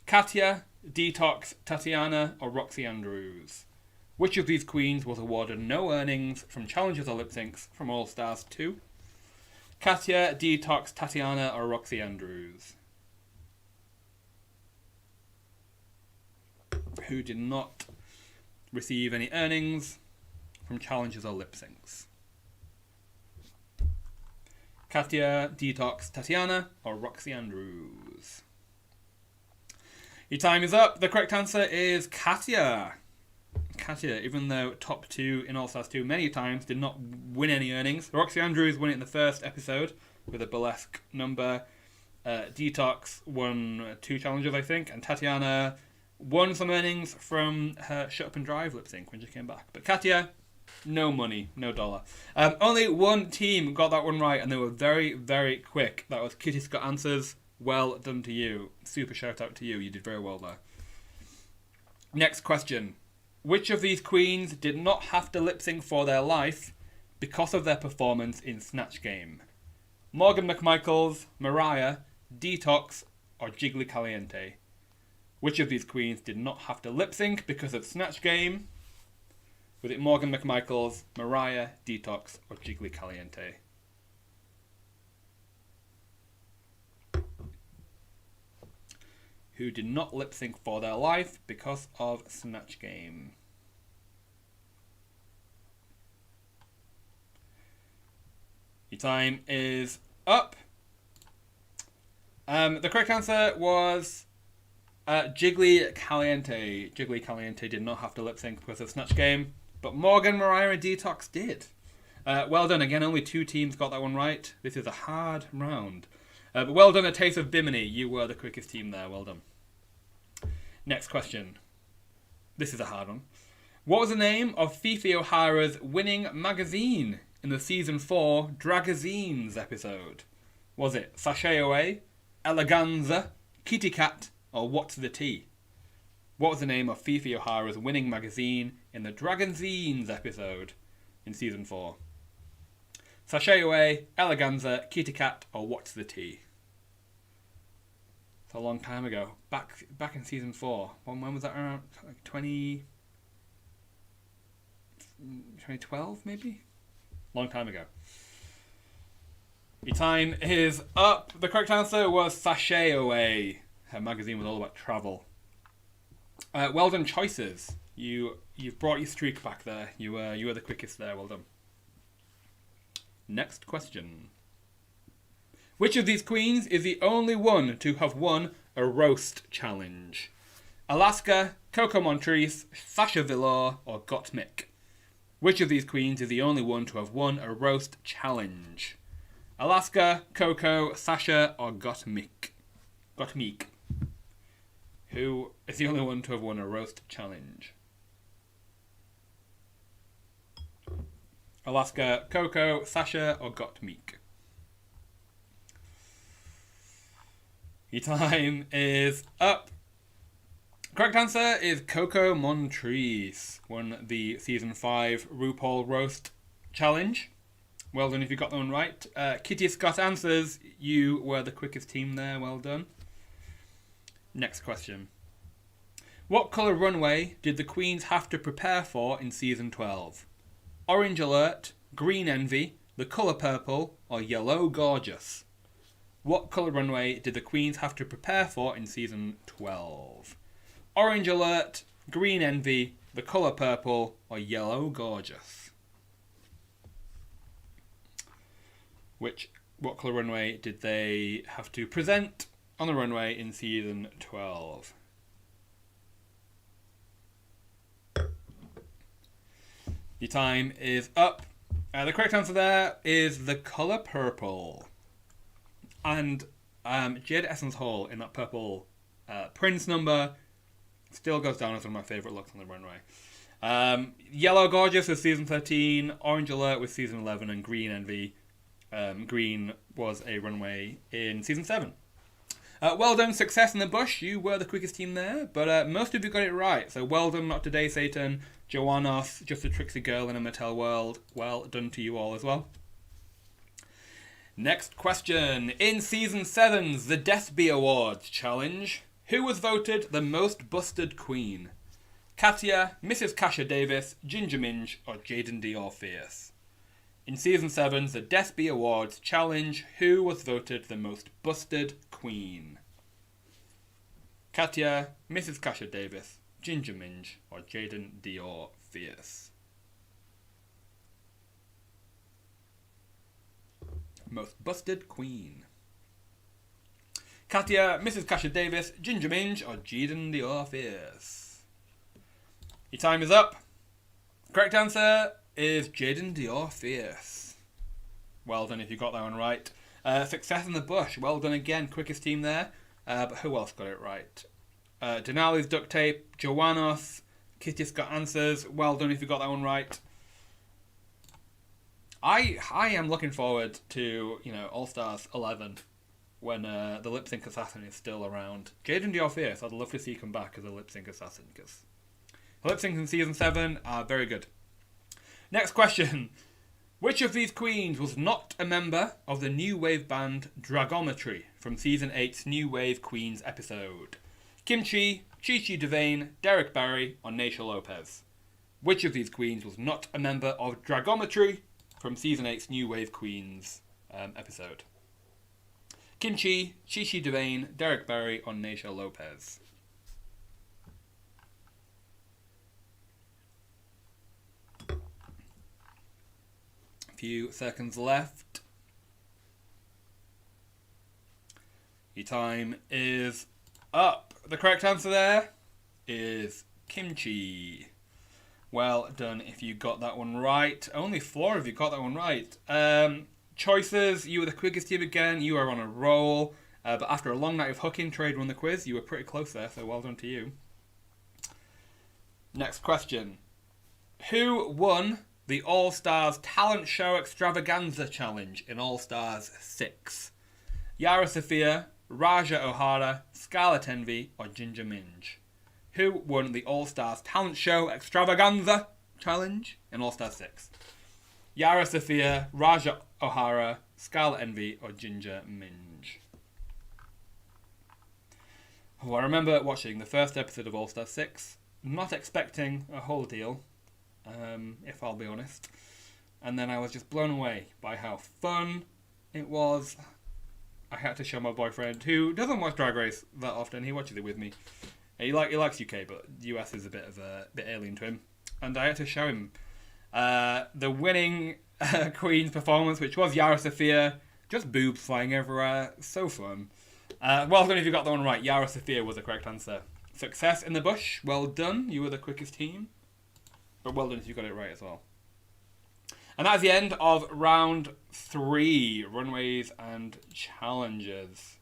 Katia, Detox, Tatiana, or Roxy Andrews? Which of these queens was awarded no earnings from challenges or lip syncs from All Stars 2? Katia, Detox, Tatiana, or Roxy Andrews? Who did not receive any earnings from challenges or lip syncs? Katia, Detox, Tatiana, or Roxy Andrews? Your time is up. The correct answer is Katia. Katia, even though top 2 in All Stars 2 many times, did not win any earnings. Roxy Andrews won it in the first episode with a burlesque number. Detox won 2 challenges, I think, and Tatiana won some earnings from her Shut Up and Drive lip sync when she came back. But Katia, no money, no dollar. Only 1 team got that one right, and they were very, very quick. That was Kitty Scott Answers. Well done to you. Super shout out to you. You did very well there. Next question. Which of these queens did not have to lip sync for their life because of their performance in Snatch Game? Morgan McMichaels, Mariah, Detox, or Jiggly Caliente? Which of these queens did not have to lip sync because of Snatch Game? Was it Morgan McMichaels, Mariah, Detox, or Jiggly Caliente? Who did not lip sync for their life because of Snatch Game? Your time is up. The correct answer was Jiggly Caliente. Jiggly Caliente did not have to lip sync because of Snatch Game, but Morgan, Mariah, and Detox did. Well done. Again, only 2 teams got that one right. This is a hard round. But well done, A Taste of Bimini. You were the quickest team there. Well done. Next question. This is a hard one. What was the name of Fifi O'Hara's winning magazine in the Season 4 Dragazines episode? Was it Sachet Away, Eleganza, Kitty Cat, or What's the Tea? What was the name of Fifi O'Hara's winning magazine in the Dragazines episode in Season 4? Sachet Away, Eleganza, Kitty Cat, or What's the Tea? It's a long time ago. Back in Season 4. When was that around? Like 2012, maybe? Long time ago. Your time is up. The correct answer was Sachet Away. Her magazine was all about travel. Well done, Choices. You've brought your streak back there. You were the quickest there. Well done. Next question. Which of these queens is the only one to have won a roast challenge? Alaska, Coco Montrese, Sasha Velour, or Gottmik? Which of these queens is the only one to have won a roast challenge? Alaska, Coco, Sasha, or Gottmik? Gottmik. Who is the only one to have won a roast challenge? Alaska, Coco, Sasha, or Gottmik? Your time is up. Correct answer is Coco Montrese. Won the Season 5 RuPaul Roast Challenge. Well done if you got that one right. Kitty Scott answers. You were the quickest team there. Well done. Next question. What colour runway did the queens have to prepare for in Season 12? Orange Alert, Green Envy, the colour purple, or Yellow Gorgeous? What colour runway did the queens have to prepare for in Season 12? Orange Alert, Green Envy, the colour purple, or Yellow Gorgeous? What colour runway did they have to present on the runway in Season 12? Your time is up. The correct answer there is the colour purple. And Jade Essence Hall in that purple Prince number still goes down as one of my favourite looks on the runway. Yellow Gorgeous was Season 13, Orange Alert was Season 11, and Green Envy. Green was a runway in Season 7. Well done, Success in the Bush. You were the quickest team there, but most of you got it right. So well done, Not Today Satan, Joannos, Just a Trixie Girl in a Mattel World. Well done to you all as well. Next question. In Season 7's The Desby Awards Challenge, who was voted the most busted queen? Katya, Mrs. Kasha Davis, Ginger Minj, or Jaden Dior Fierce? In Season 7's The Desby Awards Challenge, who was voted the most busted queen? Katya, Mrs. Kasha Davis, Ginger Minj, or Jaden Dior Fierce? Most busted queen. Katya, Mrs. Kasha Davis, Ginger Minj, or Jaden Dior Fierce? Your time is up. Correct answer is Jaden Dior Fierce. Well done if you got that one right. Success in the Bush. Well done again. Quickest team there. But who else got it right? Denali's Duct Tape, Joannos, Kitty Scott answers. Well done if you got that one right. I am looking forward to, All Stars 11 when the lip sync assassin is still around. Jaden Dior Fierce, I'd love to see come back as a lip sync assassin because lip syncs in Season 7 are very good. Next question. Which of these queens was not a member of the new wave band Dragometry from Season 8's New Wave Queens episode? Kim Chi, Chi Devane, Derek Barry, or Naisha Lopez? Which of these queens was not a member of Dragometry from Season 8's New Wave Queens episode? Kim Chi, Chi Devane, Derek Barry, or Naisha Lopez? Few seconds left. Your time is up. The correct answer there is Kimchi. Well done if you got that one right. Only 4 of you got that one right. Choices, you were the quickest team again. You are on a roll. But after a long night of hooking, Trade won the quiz. You were pretty close there, so well done to you. Next question. Who won the All-Stars Talent Show Extravaganza Challenge in All-Stars 6? Yara Sofia, Raja O'Hara, Scarlet Envy, or Ginger Minj? Who won the All-Stars Talent Show Extravaganza Challenge in All-Stars 6? Yara Sofia, Raja O'Hara, Scarlet Envy, or Ginger Minj? Oh, I remember watching the first episode of All-Stars 6, not expecting a whole deal. If I'll be honest. And then I was just blown away by how fun it was. I had to show my boyfriend, who doesn't watch Drag Race that often, he watches it with me. He likes UK, but US is a bit alien to him. And I had to show him the winning Queen's performance, which was Yara Sofia. Just boobs flying everywhere. So fun. Well done if you got that one right. Yara Sofia was the correct answer. Success in the bush. Well done. You were the quickest team. But well done if you got it right as well. And that's the end of round 3. Runways and Challenges.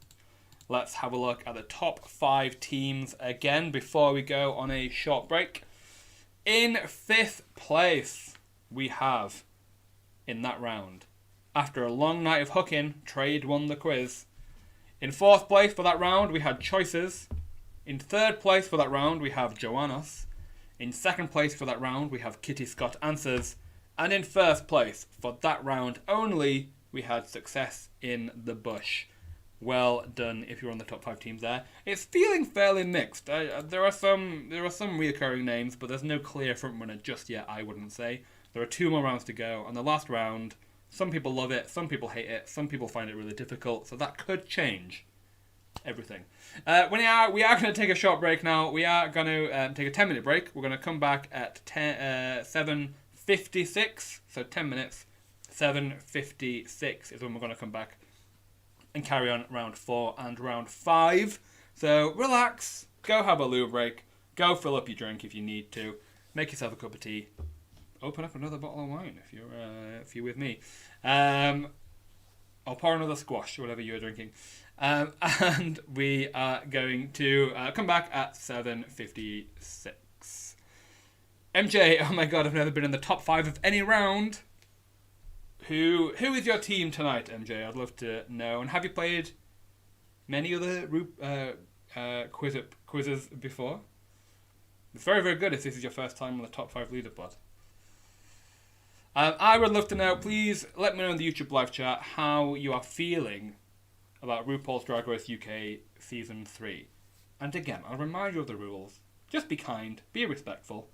Let's have a look at the top 5 teams again before we go on a short break. In 5th place, we have, in that round, after a long night of hooking, Trade won the quiz. In 4th place for that round, we had Choices. In 3rd place for that round, we have Joannos. In 2nd place for that round, we have Kitty Scott Answers. And in 1st place for that round only, we had Success in the Bush. Well done if you're on the top 5 teams there. It's feeling fairly mixed. There are some reoccurring names, but there's no clear frontrunner just yet, I wouldn't say. There are 2 more rounds to go, and the last round, some people love it, some people hate it, some people find it really difficult, so that could change everything. We are going to take a short break now. We are going to take a 10-minute break. We're going to come back at 7:56, so 10 minutes. 7:56 is when we're going to come back and carry on round 4 and round 5. So relax, go have a loo break, go fill up your drink if you need to, make yourself a cup of tea, open up another bottle of wine if you're with me. I'll pour another squash, whatever you're drinking. And we are going to come back at 7:56. MJ, oh my god, I've never been in the top 5 of any round. Who is your team tonight, MJ? I'd love to know. And have you played many other quizzes before? It's very, very good if this is your first time on the top 5 leaderboard. I would love to know, please let me know in the YouTube live chat how you are feeling about RuPaul's Drag Race UK Season 3. And again, I'll remind you of the rules. Just be kind, be respectful.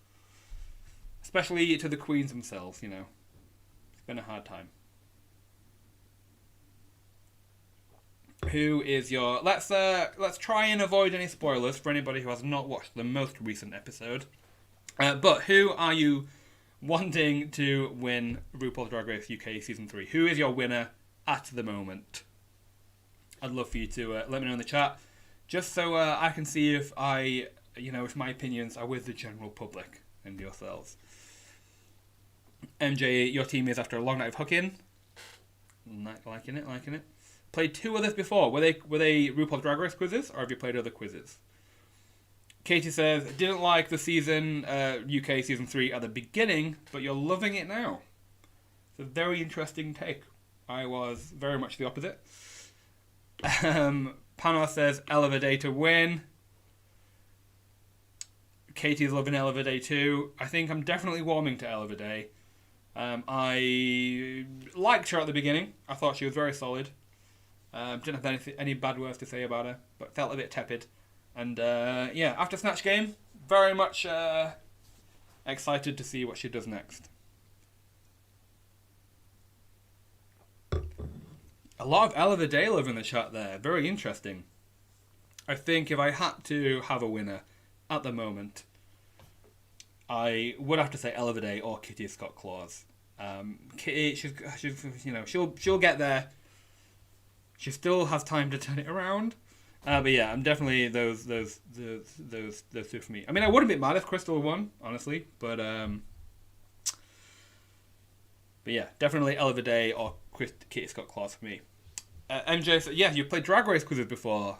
Especially to the queens themselves, you know. It's been a hard time. Who is your... Let's try and avoid any spoilers for anybody who has not watched the most recent episode. But who are you wanting to win RuPaul's Drag Race UK Season 3? Who is your winner at the moment? I'd love for you to let me know in the chat, just so I can see if if my opinions are with the general public and yourselves. MJ, your team is after a long night of hooking. Liking it. Played 2 others before. Were they RuPaul's Drag Race quizzes, or have you played other quizzes? Katie says, didn't like the season, UK Season 3 at the beginning, but you're loving it now. It's a very interesting take. I was very much the opposite. Panos says, Eleva Day to win. Katie's loving Eleva Day too. I think I'm definitely warming to Eleva Day. I liked her at the beginning. I thought she was very solid. Didn't have any bad words to say about her, but felt a bit tepid. And after Snatch Game, very much excited to see what she does next. A lot of Eleva Day love in the chat there. Very interesting. I think if I had to have a winner at the moment, I would have to say Eleva Day or Kitty Scott Claus. Kitty, she'll get there. She still has time to turn it around. But yeah, I'm definitely those two for me. I mean, I wouldn't be mad if Crystal won, honestly, but yeah, definitely Eleva Day or Kitty Scott Claus for me. MJ said, yeah, you played Drag Race quizzes before.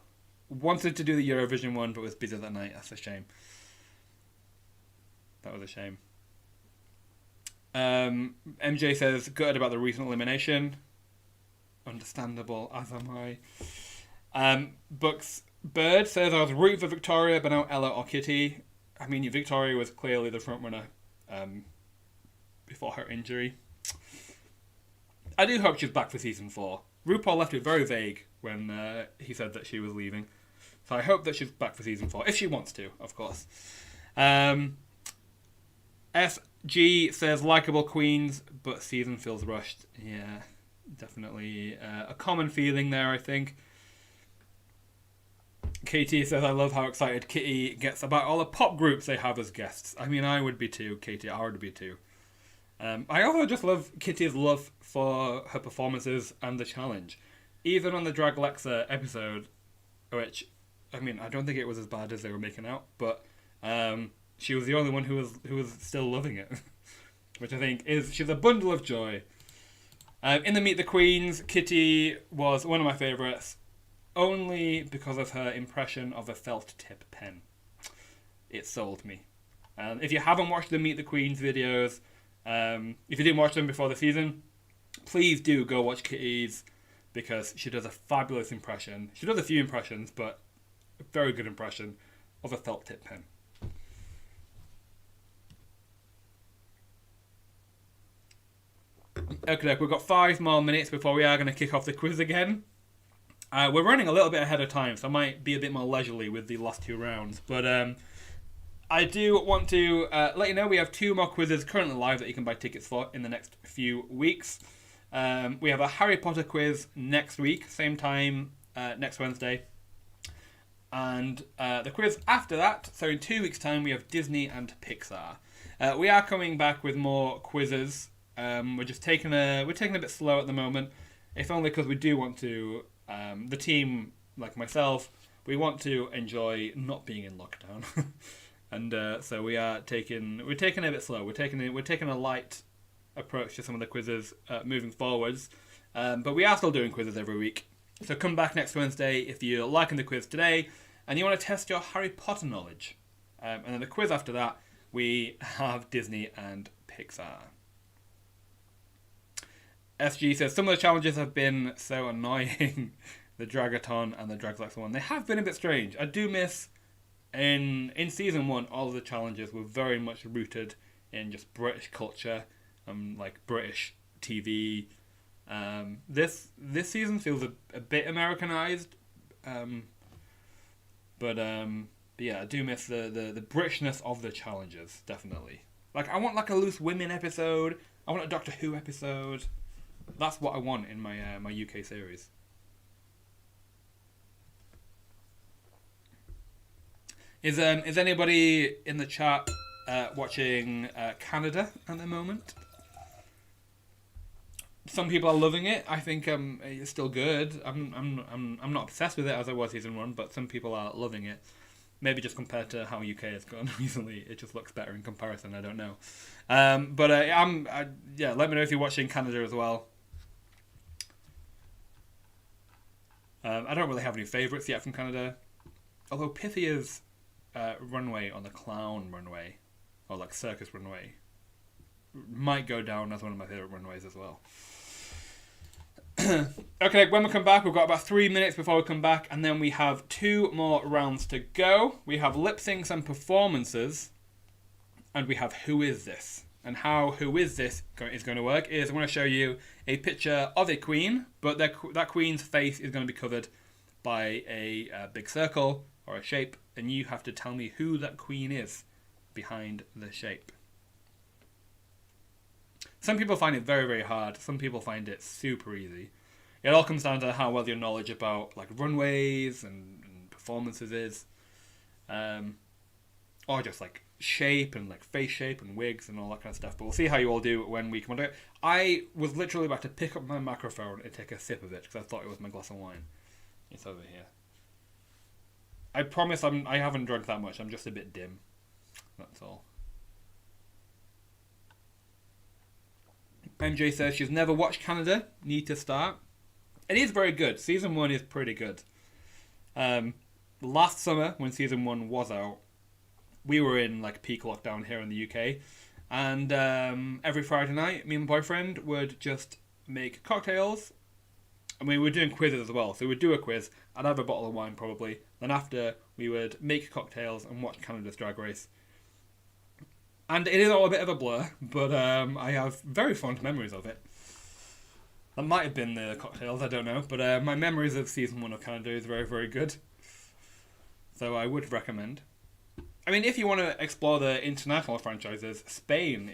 Wanted to do the Eurovision one, but was busy that night. That's a shame. That was a shame. MJ says, gutted about the recent elimination. Understandable, as am I. Books Bird says, I was rooting for Victoria, but now Ella or Kitty. I mean, Victoria was clearly the front runner before her injury. I do hope she's back for season 4. RuPaul left it very vague when he said that she was leaving. So I hope that she's back for season 4, if she wants to, of course. SG says, likeable queens, but season feels rushed. Yeah, definitely a common feeling there, I think. Katie says, I love how excited Kitty gets about all the pop groups they have as guests. I mean, I would be too, Katie. I would be too. I also just love Kitty's love for her performances and the challenge. Even on the Drag Lexa episode, which, I mean, I don't think it was as bad as they were making out, but she was the only one who was still loving it. Which I think she's a bundle of joy. In the Meet the Queens, Kitty was one of my favourites, only because of her impression of a felt tip pen. It sold me. If you haven't watched the Meet the Queens videos, if you didn't watch them before the season, please do go watch Kitty's, because she does a fabulous impression. She does a few impressions, but a very good impression of a felt tip pen. Okay, we've got 5 more minutes before we are going to kick off the quiz again. We're running a little bit ahead of time, so I might be a bit more leisurely with the last 2 rounds. But I do want to let you know we have 2 more quizzes currently live that you can buy tickets for in the next few weeks. We have a Harry Potter quiz next week, same time next Wednesday. And the quiz after that, so in 2 weeks' time, we have Disney and Pixar. We are coming back with more quizzes. We're taking a bit slow at the moment, if only because we do want to. The team, like myself, we want to enjoy not being in lockdown, and so we're taking a bit slow. We're taking a light approach to some of the quizzes moving forwards, but we are still doing quizzes every week. So come back next Wednesday if you're liking the quiz today and you want to test your Harry Potter knowledge. And then the quiz after that, we have Disney and Pixar. SG says, some of the challenges have been so annoying. The Dragaton and the Draglexa one. They have been a bit strange. I do miss, in season 1, all of the challenges were very much rooted in just British culture, like British TV. This season feels a bit Americanized. But yeah, I do miss the Britishness of the challenges, definitely. Like, I want like a Loose Women episode. I want a Doctor Who episode. That's what I want in my my UK series. Is anybody in the chat watching Canada at the moment? Some people are loving it. I think it's still good. I'm not obsessed with it as I was season 1, but some people are loving it. Maybe just compared to how UK has gone recently, it just looks better in comparison. I don't know. But yeah, let me know if you're watching Canada as well. I don't really have any favourites yet from Canada. Although Pythia's runway on the clown runway, or like circus runway, might go down as one of my favourite runways as well. Okay, when we come back, we've got about 3 minutes before we come back, and then we have 2 more rounds to go. We have lip syncs and performances, and we have Who Is This? And how Who Is This is going to work is I'm going to show you a picture of a queen, but that queen's face is going to be covered by a big circle or a shape, and you have to tell me who that queen is behind the shape. Some people find it very, very hard. Some people find it super easy. It all comes down to how well your knowledge about like runways and performances is, or just like shape and like face shape and wigs and all that kind of stuff. But we'll see how you all do when we come on to it. I was literally about to pick up my microphone and take a sip of it because I thought it was my glass of wine. It's over here. I promise I haven't drunk that much. I'm just a bit dim. That's all. MJ says she's never watched Canada. Need to start. It is very good. Season 1 is pretty good. Last summer, when season 1 was out, we were in like peak lockdown here in the UK, and every Friday night, me and my boyfriend would just make cocktails. I mean, we were doing quizzes as well, so we'd do a quiz. I'd have a bottle of wine probably. Then after, we would make cocktails and watch Canada's Drag Race. And it is all a bit of a blur, but I have very fond memories of it. That might have been the cocktails, I don't know. But my memories of season 1 of Canada is very, very good. So I would recommend. I mean, if you want to explore the international franchises, Spain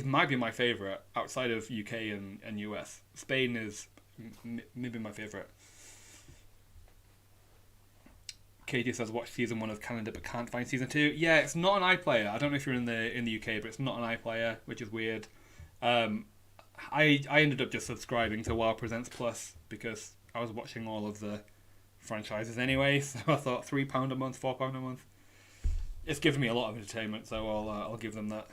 might be my favourite outside of UK and US. Spain is maybe my favourite. Katie says watch season 1 of Calendar but can't find season 2. Yeah, it's not an iPlayer. I don't know if you're in the UK, but it's not an iPlayer, which is weird. I ended up just subscribing to WoW Presents Plus because I was watching all of the franchises anyway. So I thought £3 a month, £4 a month. It's given me a lot of entertainment, so I'll give them that.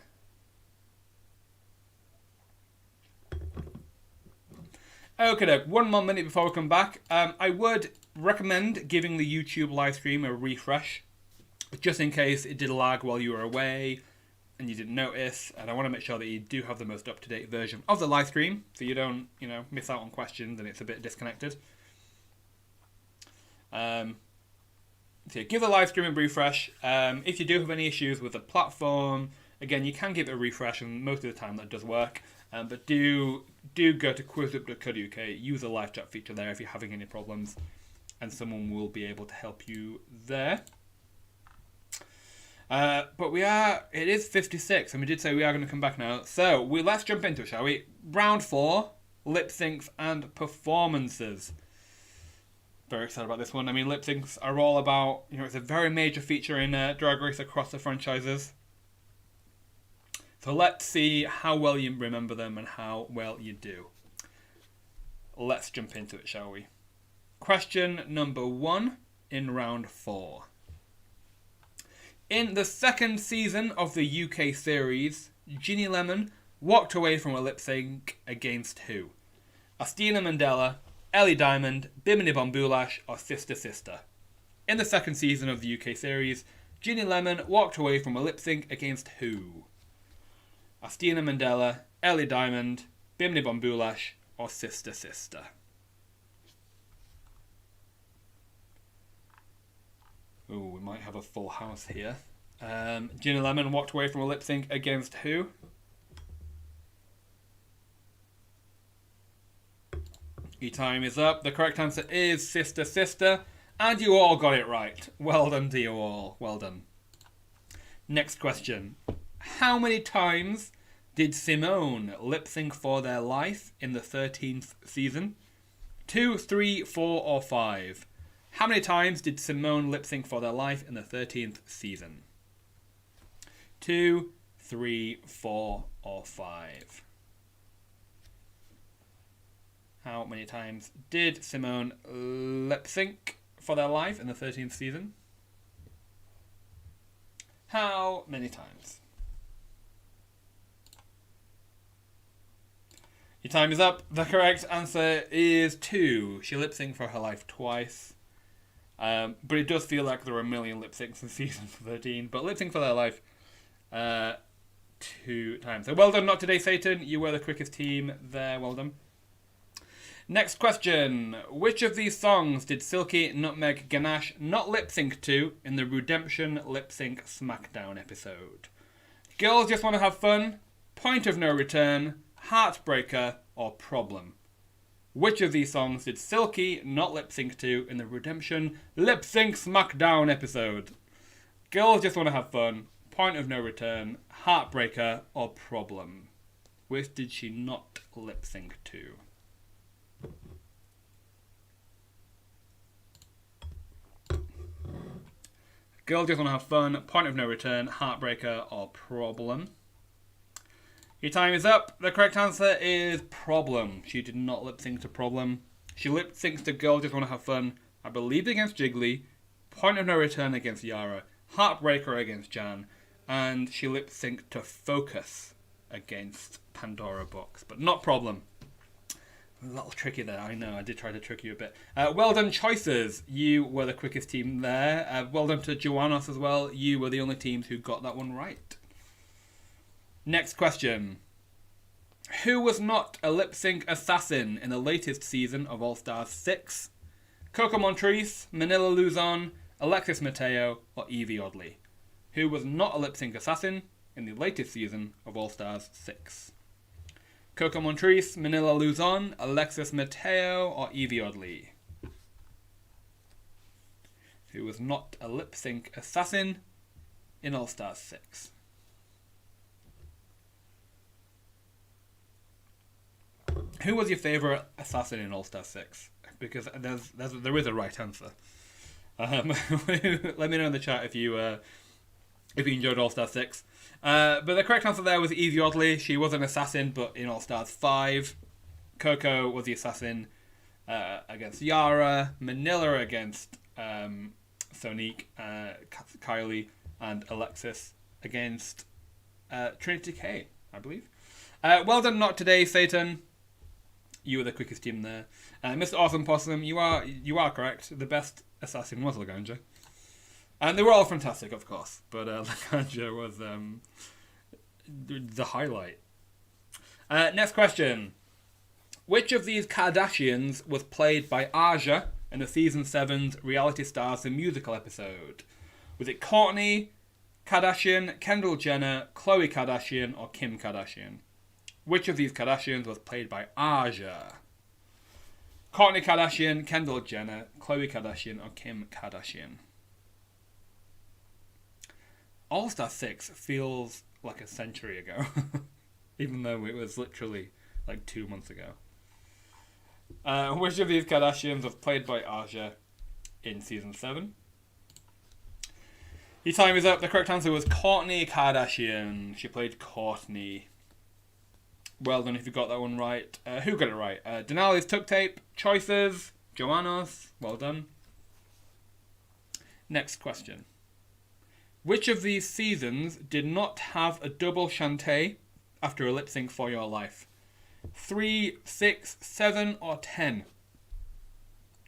Okay, 1 more minute before we come back. I would recommend giving the YouTube live stream a refresh, just in case it did lag while you were away and you didn't notice. And I want to make sure that you do have the most up-to-date version of the live stream, so you don't, miss out on questions and it's a bit disconnected. So yeah, give the live stream a refresh. If you do have any issues with the platform, again, you can give it a refresh, and most of the time that does work. But do go to QuizWhip.co.uk, use the live chat feature there if you're having any problems, and someone will be able to help you there. But it is 56, and we did say we are going to come back now. So let's jump into it, shall we? Round 4, lip syncs and performances. Very excited about this one. I mean, lip syncs are all about, it's a very major feature in Drag Race across the franchises. So let's see how well you remember them and how well you do. Let's jump into it, shall we? Question number 1 in round 4. In the second season of the UK series, Ginny Lemon walked away from a lip sync against who? Astina Mandela, Ellie Diamond, Bimini Bombulash, or Sister Sister? In the second season of the UK series, Ginny Lemon walked away from a lip sync against who? Astina Mandela, Ellie Diamond, Bimini Bombulash, or Sister Sister? Ooh, we might have a full house here. Ginny Lemon walked away from a lip sync against who? Your time is up. The correct answer is Sister Sister, and you all got it right. Well done to you all. Well done. Next question. How many times did Simone lip sync for their life in the 13th season? 2, 3, 4, or 5? How many times did Simone lip sync for their life in the 13th season? 2, 3, 4, or 5? How many times did Simone lip sync for their life in the 13th season? How many times? Your time is up. The correct answer is 2. She lip synced for her life twice. But it does feel like there are a million lip syncs in season 13. But lip sync for their life 2 times. So well done, Not Today Satan. You were the quickest team there. Well done. Next question. Which of these songs did Silky, Nutmeg, Ganache not lip sync to in the Redemption Lip Sync Smackdown episode? Girls Just Want to Have Fun, Point of No Return, Heartbreaker, or Problem? Which of these songs did Silky not lip sync to in the Redemption Lip Sync Smackdown episode? Girls Just Want to Have Fun, Point of No Return, Heartbreaker, or Problem? Which did she not lip sync to? Girls Just Want to Have Fun, Point of No Return, Heartbreaker, or Problem? Your time is up. The correct answer is Problem. She did not lip sync to Problem. She lip syncs to Girls Just Want to Have Fun, I believe against Jiggly, Point of No Return against Yara, Heartbreaker against Jan, and she lip synced to Focus against Pandora Box, but not Problem. A little tricky there, I know. I did try to trick you a bit. Well done, choices. You were the quickest team there. Well done to Joannos as well. You were the only teams who got that one right. Next question. Who was not a lip sync assassin in the latest season of All Stars 6? Coco Montrese, Manila Luzon, Alexis Mateo, or Evie Oddly? Who was not a lip sync assassin in the latest season of All Stars 6? Coco Montrese, Manila Luzon, Alexis Mateo, or Evie Oddly? Who was not a lip sync assassin in All Stars 6? Who was your favourite assassin in All Stars 6? Because there is a right answer. Let me know in the chat if you enjoyed All Stars 6. But the correct answer there was Evie Oddly. She was an assassin, but in All Stars 5. Coco was the assassin against Yara. Manila against Sonique, Kylie, and Alexis against Trinity K, I believe. Well done, not today, Satan. You were the quickest team there. Mr. Awesome Possum, you are correct. The best assassin was Laganja. And they were all fantastic, of course. But Laganja was the highlight. Next question. Which of these Kardashians was played by Aja in the Season 7's Reality Stars The Musical episode? Was it Kourtney Kardashian, Kendall Jenner, Khloe Kardashian, or Kim Kardashian? Which of these Kardashians was played by Aja? Kourtney Kardashian, Kendall Jenner, Khloe Kardashian, or Kim Kardashian? All Star 6 feels like a century ago, even though it was literally like 2 months ago. Which of these Kardashians was played by Aja in Season 7? Your time is up. The correct answer was Kourtney Kardashian. She played Kourtney. Well done if you got that one right. Who got it right? Denali's Tuck Tape, Choices, Joanna's. Well done. Next question. Which of these seasons did not have a double Shantae after a lip sync for your life? 3, 6, 7, or 10?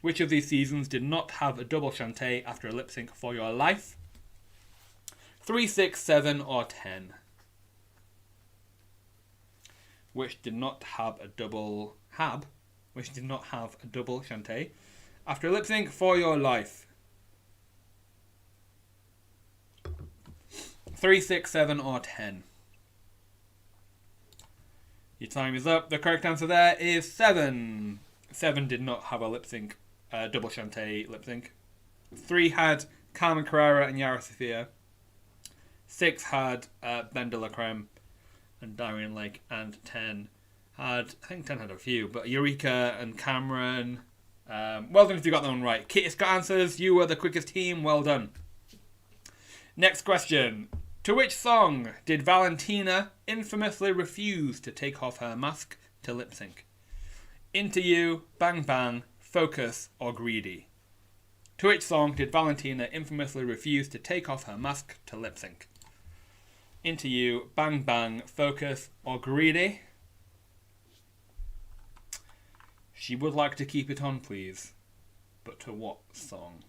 Which of these seasons did not have a double Shantae after a lip sync for your life? 3, 6, 7, or 10? Which did not have a double Shantae after a lip sync for your life? 3, 6, 7, or 10? Your time is up. The correct answer there is 7. 7 did not have a lip sync, double Shantae lip sync. 3 had Carmen Carrera and Yara Sofia. 6 had Ben de la Creme and Darian Lake, and 10 had, I think 10 had a few, but Eureka and Cameron. Well done if you got that one right. Kitty's got answers. You were the quickest team. Well done. Next question. To which song did Valentina infamously refuse to take off her mask to lip sync? Into You, Bang Bang, Focus, or Greedy? To which song did Valentina infamously refuse to take off her mask to lip sync? Into You, Bang Bang, Focus, or Greedy? She would like to keep it on, please. But to what song?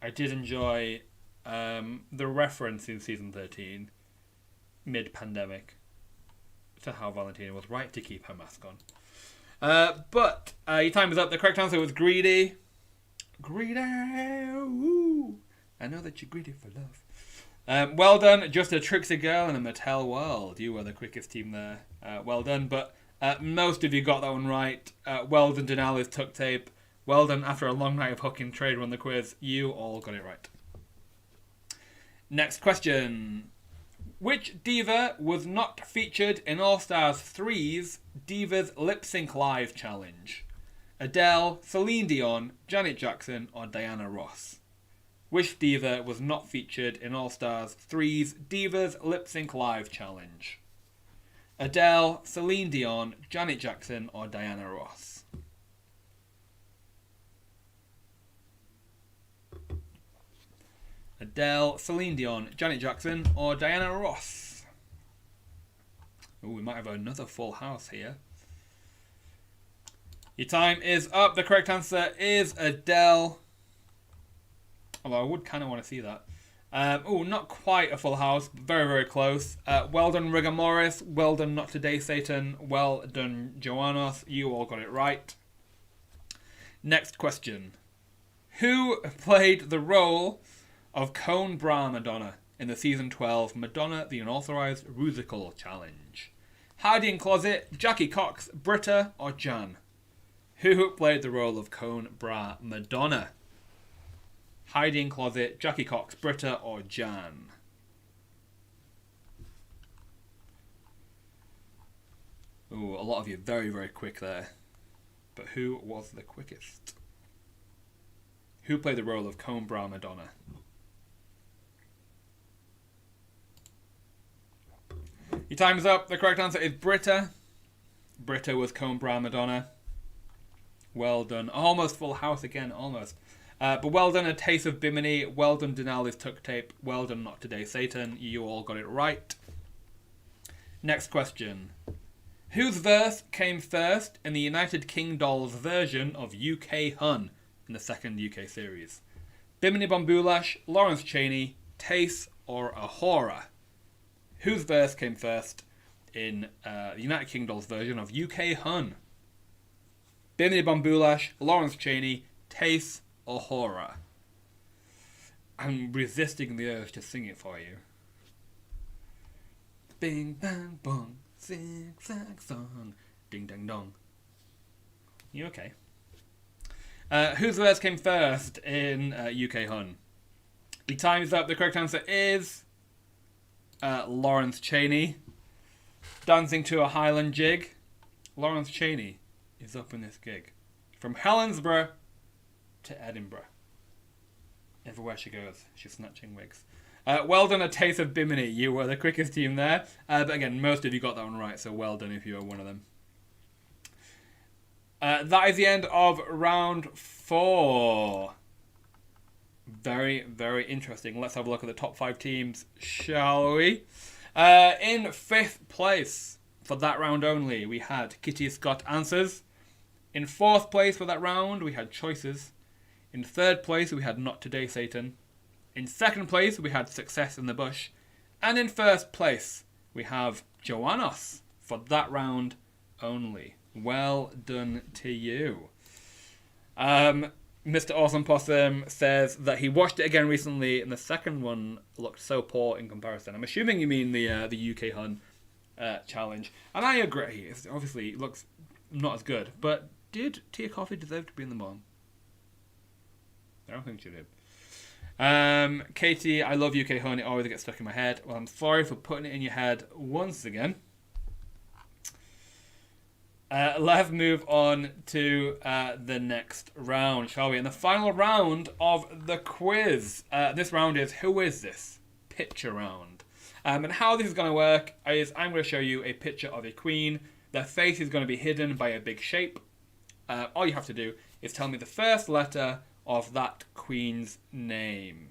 I did enjoy the reference in Season 13, mid-pandemic, to how Valentina was right to keep her mask on. But your time is up. The correct answer was Greedy. Greedy! Woo. I know that you're greedy for love. Well done. Just a tricksy girl in a Mattel world. You were the quickest team there. Well done. But most of you got that one right. Well done, Denali's Tuck Tape. Well done after a long night of hooking trade on the quiz. You all got it right. Next question. Which diva was not featured in All Stars 3's Divas Lip Sync Live Challenge? Adele, Celine Dion, Janet Jackson, or Diana Ross? Which diva was not featured in All Stars 3's Divas Lip Sync Live Challenge? Adele, Celine Dion, Janet Jackson, or Diana Ross? Adele, Celine Dion, Janet Jackson, or Diana Ross? Oh, we might have another full house here. Your time is up. The correct answer is Adele. Although I would kind of want to see that. Not quite a full house, but very, very close. Well done, Rigor Morris. Well done, Not Today, Satan. Well done, Joannos. You all got it right. Next question. Who played the role of Cone Bra Madonna in the Season 12 Madonna the Unauthorized Rusical Challenge? Hiding Closet, Jackie Cox, Britta, or Jan? Who played the role of Cone Bra Madonna? Hiding Closet, Jackie Cox, Britta, or Jan? Ooh, a lot of you very, very quick there. But who was the quickest? Who played the role of Cone Bra Madonna? Your time's up. The correct answer is Britta. Britta was Cone Bra Madonna. Well done. Almost full house again, almost. But well done, A Taste of Bimini. Well done, Denali's Tuck Tape. Well done, Not Today, Satan. You all got it right. Next question. Whose verse came first in the United King Dolls version of UK Hun in the second UK series? Bimini Bombulash, Lawrence Chaney, Tace, or Ahura? Whose verse came first in the United King Dolls version of UK Hun? Bimini Bombulash, Lawrence Chaney, Tace, or Ahura? I'm resisting the urge to sing it for you. Bing bang bong, zig zag song, ding dang dong. You okay? Whose verse came first in UK Hun? The time is up. The correct answer is Lawrence Chaney. Dancing to a Highland Jig. Lawrence Chaney is up in this gig. From Helensburgh to Edinburgh. Everywhere she goes, she's snatching wigs. Well done, A Taste of Bimini. You were the quickest team there. But again, most of you got that one right, so well done if you were one of them. That is the end of round 4. Very, very interesting. Let's have a look at the top 5 teams, shall we? In 5th place, for that round only, we had Kitty Scott Answers. In 4th place for that round, we had Choices. In 3rd place, we had Not Today, Satan. In 2nd place, we had Success in the Bush. And in 1st place, we have Joannos for that round only. Well done to you. Mr. Awesome Possum says that he watched it again recently and the second one looked so poor in comparison. I'm assuming you mean the UK Hun challenge. And I agree. It obviously looks not as good. But did Tia Coffee deserve to be in the bottom? I don't think she did. Katie, I love UK Hun. It always gets stuck in my head. Well, I'm sorry for putting it in your head once again. Let's move on to the next round, shall we? And the final round of the quiz. This round is Who Is This? Picture round. And how this is going to work is I'm going to show you a picture of a queen. Their face is going to be hidden by a big shape. All you have to do is tell me the first letter of that queen's name.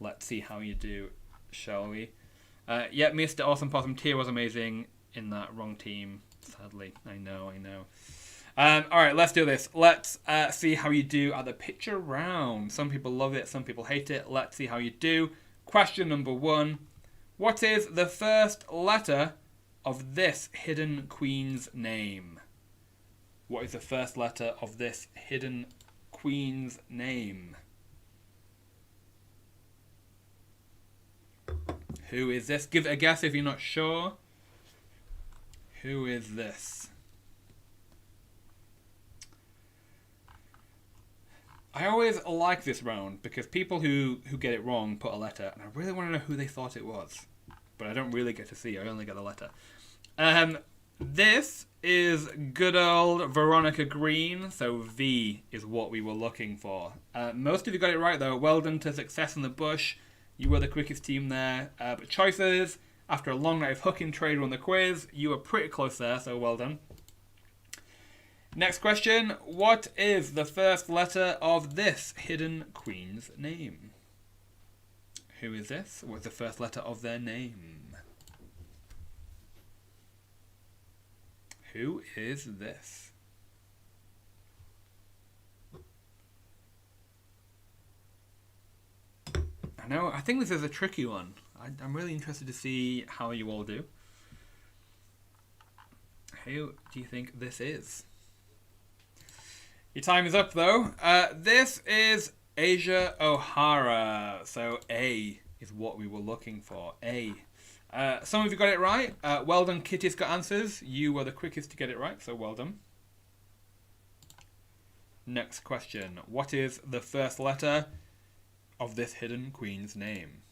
Let's see how you do, shall we? Yeah, Mr. Awesome Possum Tia was amazing in that wrong team. Sadly, I know. Alright, let's do this. Let's see how you do at the picture round. Some people love it, some people hate it. Let's see how you do. Question number 1. What is the first letter of this hidden queen's name? What is the first letter of this hidden queen's name? Who is this? Give it a guess if you're not sure. Who is this? I always like this round because people who get it wrong put a letter, and I really want to know who they thought it was. But I don't really get to see, I only get the letter. This is good old Veronica Green, so V is what we were looking for. Most of you got it right though. Well done to Success in the Bush. You were the quickest team there. But Choices, after a long night of hooking trade on the quiz, you were pretty close there, so well done. Next question. What is the first letter of this hidden queen's name? Who is this? What's the first letter of their name? Who is this? I know, I think this is a tricky one. I'm really interested to see how you all do. Who do you think this is? Your time is up though. This is Asia O'Hara. So A is what we were looking for. A. Some of you got it right. Well done, Kitty's got answers. You were the quickest to get it right, so well done. Next question. What is the first letter of this hidden queen's name?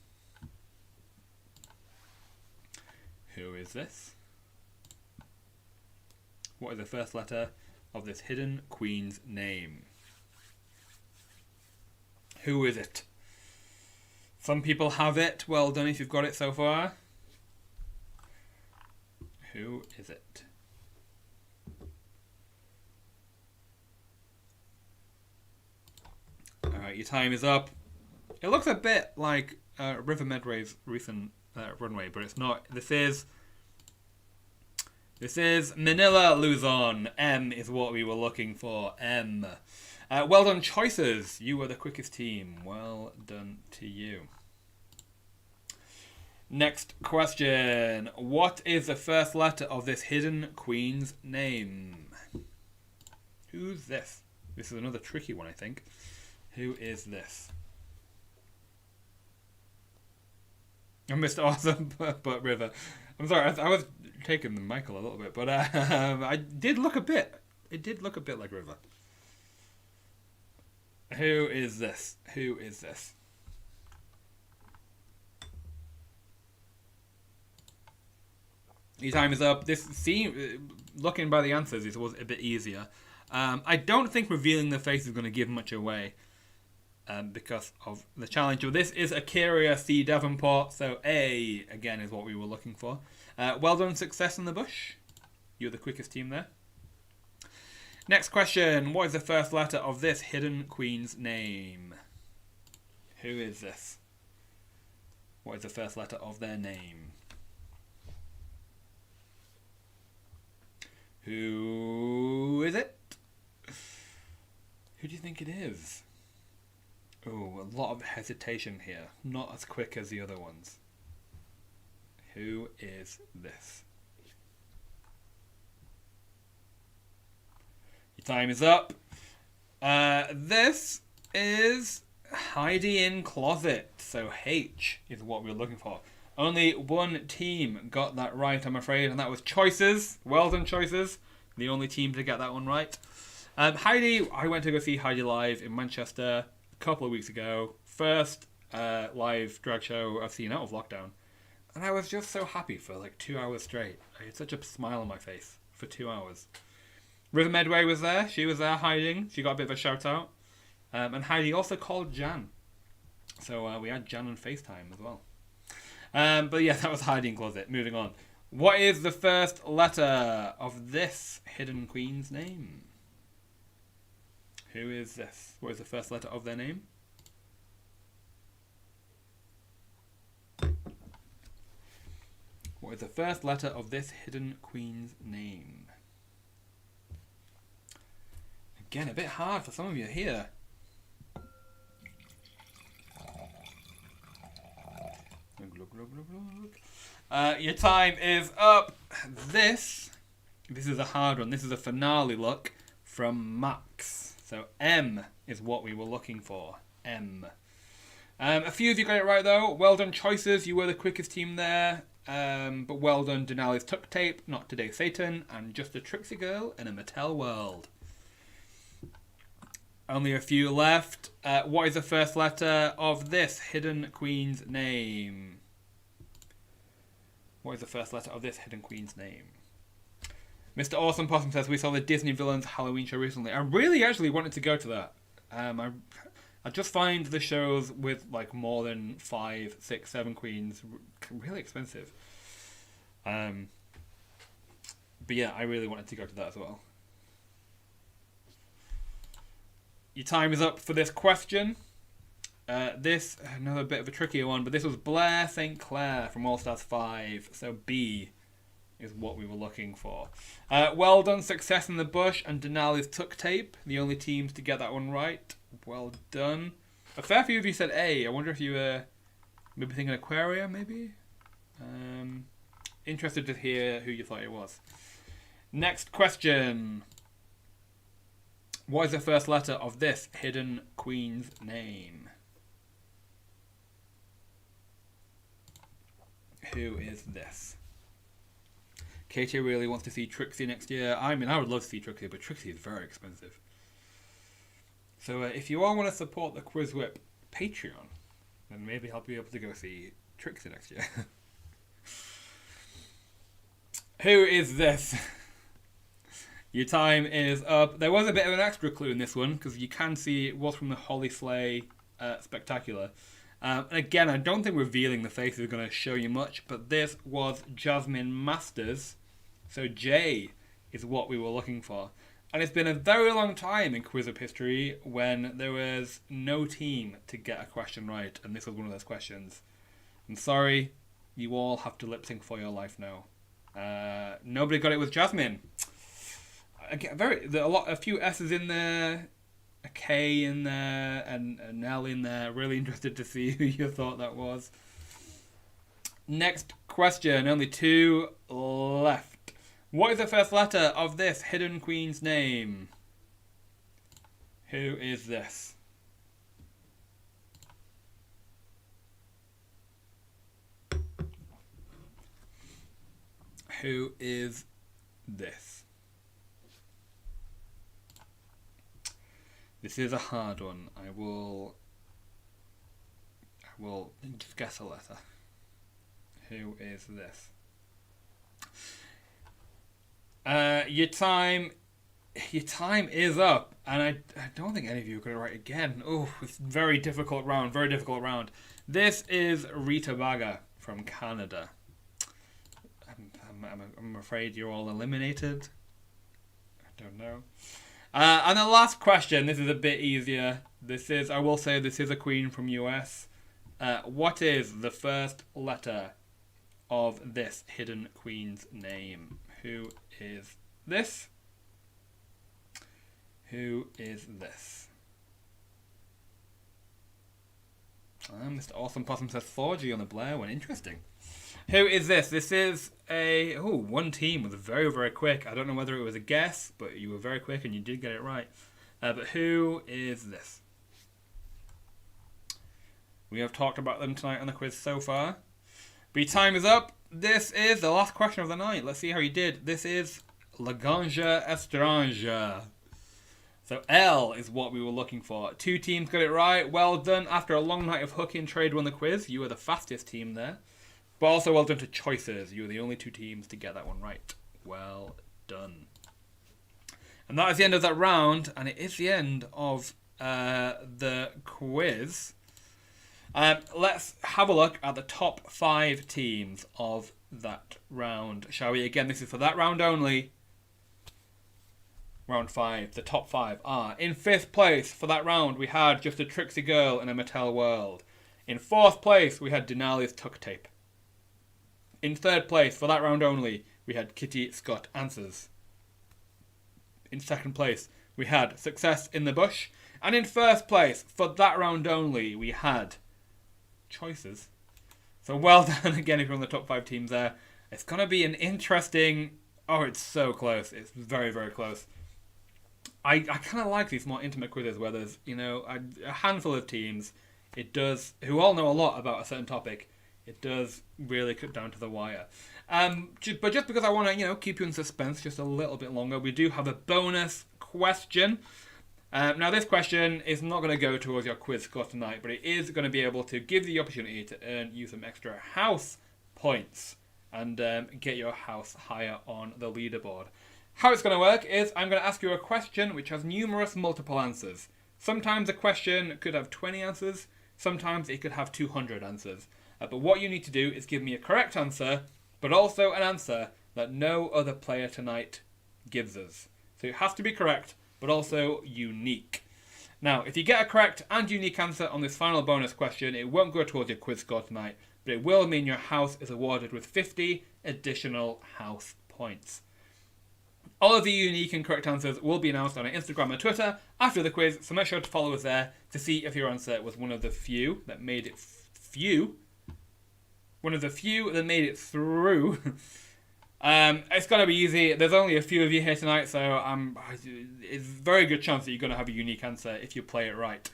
Who is this? What is the first letter of this hidden queen's name? Who is it? Some people have it. Well done if you've got it so far. Who is it? Alright, your time is up. It looks a bit like River Medway's recent runway, but it's not. This is Manila Luzon. M is what we were looking for. M. Well done, choices. You were the quickest team. Well done to you. Next question. What is the first letter of this hidden queen's name? Who's this? This is another tricky one, I think. Who is this? I missed Awesome, but River. I'm sorry, I was taking the Michael a little bit, but I did look a bit. It did look a bit like River. Who is this? Who is this? Your time is up. Looking by the answers, it was a bit easier. I don't think revealing the face is going to give much away because of the challenge. Well, this is Akira C. Davenport, so A, again, is what we were looking for. Well done, Success in the Bush. You're the quickest team there. Next question. What is the first letter of this hidden queen's name? Who is this? What is the first letter of their name? Who is it? Who do you think it is? Oh, a lot of hesitation here. Not as quick as the other ones. Who is this? Your time is up. This is Heidi in Closet. So H is what we're looking for. Only one team got that right, I'm afraid, and that was Choices. Well done, Choices. The only team to get that one right. Heidi, I went to go see Heidi live in Manchester a couple of weeks ago. First live drag show I've seen out of lockdown. And I was just so happy for like 2 hours straight. I had such a smile on my face for 2 hours. River Medway was there. She was there hiding. She got a bit of a shout out. And Heidi also called Jan. So we had Jan on FaceTime as well. But yeah, that was Heidi in Closet. Moving on. What is the first letter of this hidden queen's name? Who is this? What is the first letter of their name? What is the first letter of this hidden queen's name? Again, a bit hard for some of you here. Your time is up. This is a hard one. This is a finale look from Max. So M is what we were looking for. M. A few of you got it right though. Well done, Choices. You were the quickest team there. But well done, Denali's Tuck Tape, Not Today Satan, and Just a Trixie Girl in a Mattel World. Only a few left. What is the first letter of this hidden queen's name? What is the first letter of this hidden queen's name? Mr. Awesome Possum says, we saw the Disney Villains Halloween show recently. I really actually wanted to go to that. I just find the shows with like more than 5, 6, 7 queens really expensive. But yeah, I really wanted to go to that as well. Your time is up for this question. This, another bit of a trickier one, but this was Blair St. Clair from All Stars 5. So B is what we were looking for. Well done, Success in the Bush and Denali's Tuck Tape. The only teams to get that one right. Well done. A fair few of you said A. I wonder if you were maybe thinking Aquaria, maybe? Interested to hear who you thought it was. Next question. What is the first letter of this hidden queen's name? Who is this? Katie really wants to see Trixie next year. I mean, I would love to see Trixie, but Trixie is very expensive. So if you all want to support the QuizWhip Patreon, then maybe I'll be able to go see Trixie next year. Who is this? Your time is up. There was a bit of an extra clue in this one, because you can see it was from the Holly Slay spectacular. And again, I don't think revealing the faces is going to show you much, but this was Jasmine Masters. So J is what we were looking for. And it's been a very long time in QuizWhip history when there was no team to get a question right, and this was one of those questions. I'm sorry, you all have to lip sync for your life now. Nobody got it with Jasmine. Again, a few S's in there, a K in there, and an L in there. Really interested to see who you thought that was. Next question, only 2 left. What is the first letter of this hidden queen's name? Who is this? Who is this? This is a hard one. I will just guess a letter. Who is this? Your time is up, and I don't think any of you are going to write again. Oh, it's very difficult round. This is Rita Baga from Canada. I'm afraid you're all eliminated. I don't know. And the last question, this is a bit easier. I will say this is a queen from US. What is the first letter of this hidden queen's name? Who is this? Who is this? Mr. Awesome Possum says 4G on the Blair one. Interesting. Who is this? This is one team was very, very quick. I don't know whether it was a guess, but you were very quick and you did get it right. But who is this? We have talked about them tonight on the quiz so far. But your time is up. This is the last question of the night. Let's see how you did. This is Laganja Estranja. So L is what we were looking for. 2 teams got it right. Well done. After a long night of hooking, Trade won the quiz. You were the fastest team there. But also well done to Choices. You were the only 2 teams to get that one right. Well done. And that is the end of that round. And it is the end of the quiz. Let's have a look at the top 5 teams of that round, shall we? Again, this is for that round only. Round 5. The top 5 are: in 5th place for that round, we had Just a Trixie Girl in a Mattel World. In 4th place, we had Denali's Tuck Tape. In 3rd place for that round only, we had Kitty Scott Answers. In 2nd place, we had Success in the Bush. And in 1st place for that round only, we had Choices. So well done again if you're on the top 5 teams there. It's going to be an interesting... Oh, it's so close. It's very, very close. I kind of like these more intimate quizzes where there's, a handful of teams. Who all know a lot about a certain topic. It does really cut down to the wire. But just because I want to, keep you in suspense just a little bit longer, we do have a bonus question. Now, this question is not going to go towards your quiz score tonight, but it is going to be able to give you the opportunity to earn you some extra house points and get your house higher on the leaderboard. How it's going to work is I'm going to ask you a question which has numerous multiple answers. Sometimes a question could have 20 answers, sometimes it could have 200 answers. But what you need to do is give me a correct answer, but also an answer that no other player tonight gives us. So it has to be correct, but also unique. Now, if you get a correct and unique answer on this final bonus question, it won't go towards your quiz score tonight, but it will mean your house is awarded with 50 additional house points. All of the unique and correct answers will be announced on our Instagram and Twitter after the quiz, so make sure to follow us there to see if your answer was one of the few that made it through. It's going to be easy. There's only a few of you here tonight, so it's a very good chance that you're going to have a unique answer if you play it right.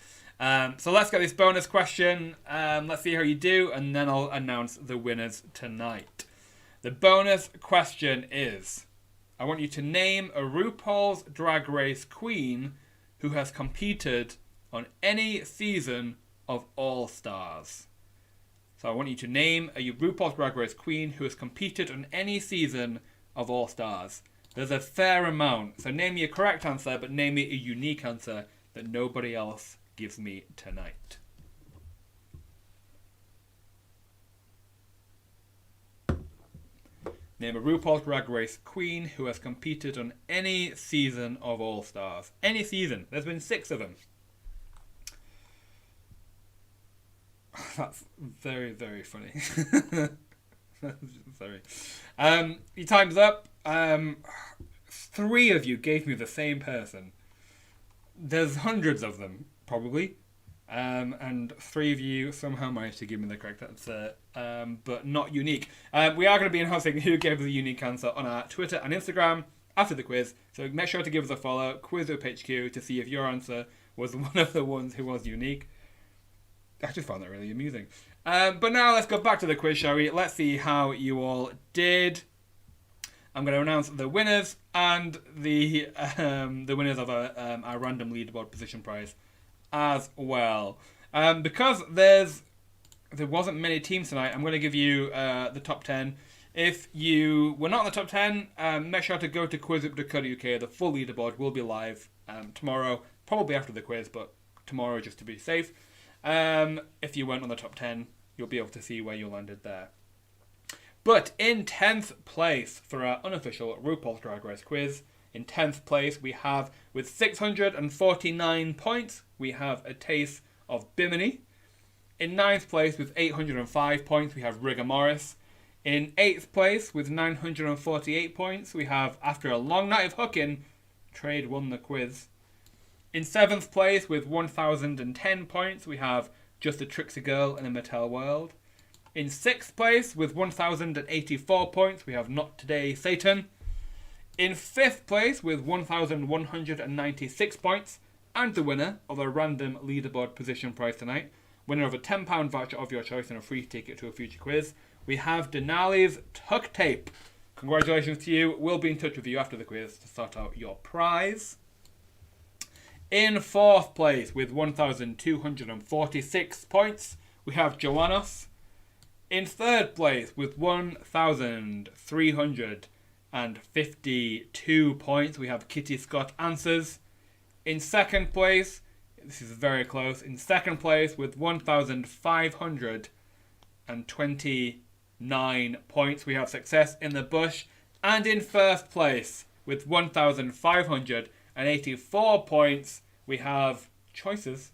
So let's get this bonus question. Let's see how you do, and then I'll announce the winners tonight. The bonus question is, I want you to name a RuPaul's Drag Race queen who has competed on any season of All Stars. So I want you to name a RuPaul's Drag Race queen who has competed on any season of All Stars. There's a fair amount, so name me a correct answer, but name me a unique answer that nobody else gives me tonight. Name a RuPaul's Drag Race queen who has competed on any season of All Stars. Any season. There's been 6 of them. That's very, very funny. Sorry. Your time's up. 3 of you gave me the same person. There's hundreds of them, probably. And 3 of you somehow managed to give me the correct answer, but not unique. We are going to be announcing who gave the unique answer on our Twitter and Instagram after the quiz. So make sure to give us a follow, QuizWhip HQ, to see if your answer was one of the ones who was unique. I just found that really amusing. But now let's go back to the quiz, shall we? Let's see how you all did. I'm going to announce the winners and the winners of our random leaderboard position prize as well. Because there wasn't many teams tonight, I'm going to give you the top 10. If you were not in the top 10, make sure to go to QuizWhip.co.uk. The full leaderboard will be live tomorrow, probably after the quiz, but tomorrow just to be safe. If you weren't on the top 10, you'll be able to see where you landed there. But in 10th place for our unofficial RuPaul's Drag Race quiz, in 10th place we have, with 649 points, we have a taste of Bimini. In 9th place with 805 points, we have Rigor Morris. In 8th place with 948 points, we have, after a long night of hooking, Trade won the quiz. In 7th place with 1,010 points, we have Just a Trixie Girl in a Mattel World. In 6th place with 1,084 points, we have Not Today Satan. In 5th place with 1,196 points, and the winner of a random leaderboard position prize tonight, winner of a £10 voucher of your choice and a free ticket to a future quiz, we have Denali's Tuck Tape. Congratulations to you. We'll be in touch with you after the quiz to sort out your prize. In 4th place with 1,246 points, we have Joannos. In 3rd place with 1,352 points, we have Kitty Scott Answers. In 2nd place, this is very close, in 2nd place with 1,529 points, we have Success in the Bush. And in 1st place with 1,584 points, we have Choices.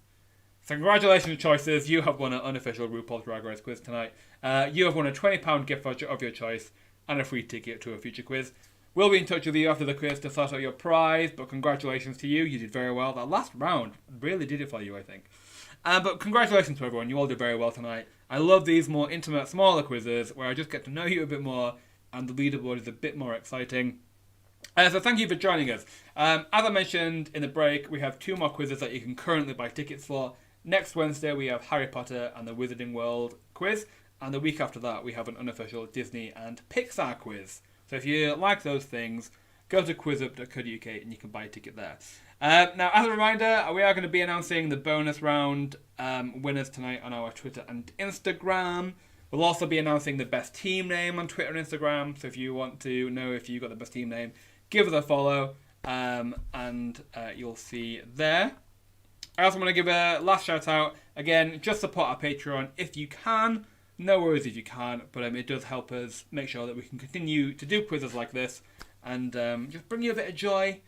So congratulations, Choices. You have won an unofficial RuPaul's Drag Race quiz tonight. You have won a £20 gift voucher of your choice and a free ticket to a future quiz. We'll be in touch with you after the quiz to sort out your prize, but congratulations to you. You did very well. That last round really did it for you, I think. But congratulations to everyone. You all did very well tonight. I love these more intimate, smaller quizzes where I just get to know you a bit more and the leaderboard is a bit more exciting. So thank you for joining us. As I mentioned in the break, we have 2 more quizzes that you can currently buy tickets for. Next Wednesday, we have Harry Potter and the Wizarding World quiz. And the week after that, we have an unofficial Disney and Pixar quiz. So if you like those things, go to QuizWhip.co.uk and you can buy a ticket there. Now, as a reminder, we are going to be announcing the bonus round winners tonight on our Twitter and Instagram. We'll also be announcing the best team name on Twitter and Instagram. So if you want to know if you got the best team name, give us a follow and you'll see there. I also want to give a last shout out. Again, just support our Patreon if you can. No worries if you can't, but it does help us make sure that we can continue to do quizzes like this and just bring you a bit of joy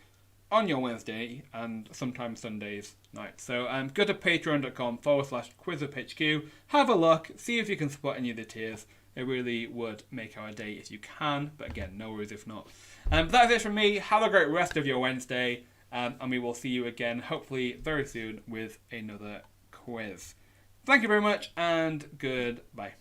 on your Wednesday and sometimes Sundays night. So go to patreon.com/QuizWhipHQ, have a look, see if you can support any of the tiers. It really would make our day if you can, but again, no worries if not. That's it from me. Have a great rest of your Wednesday, and we will see you again, hopefully very soon, with another quiz. Thank you very much, and goodbye.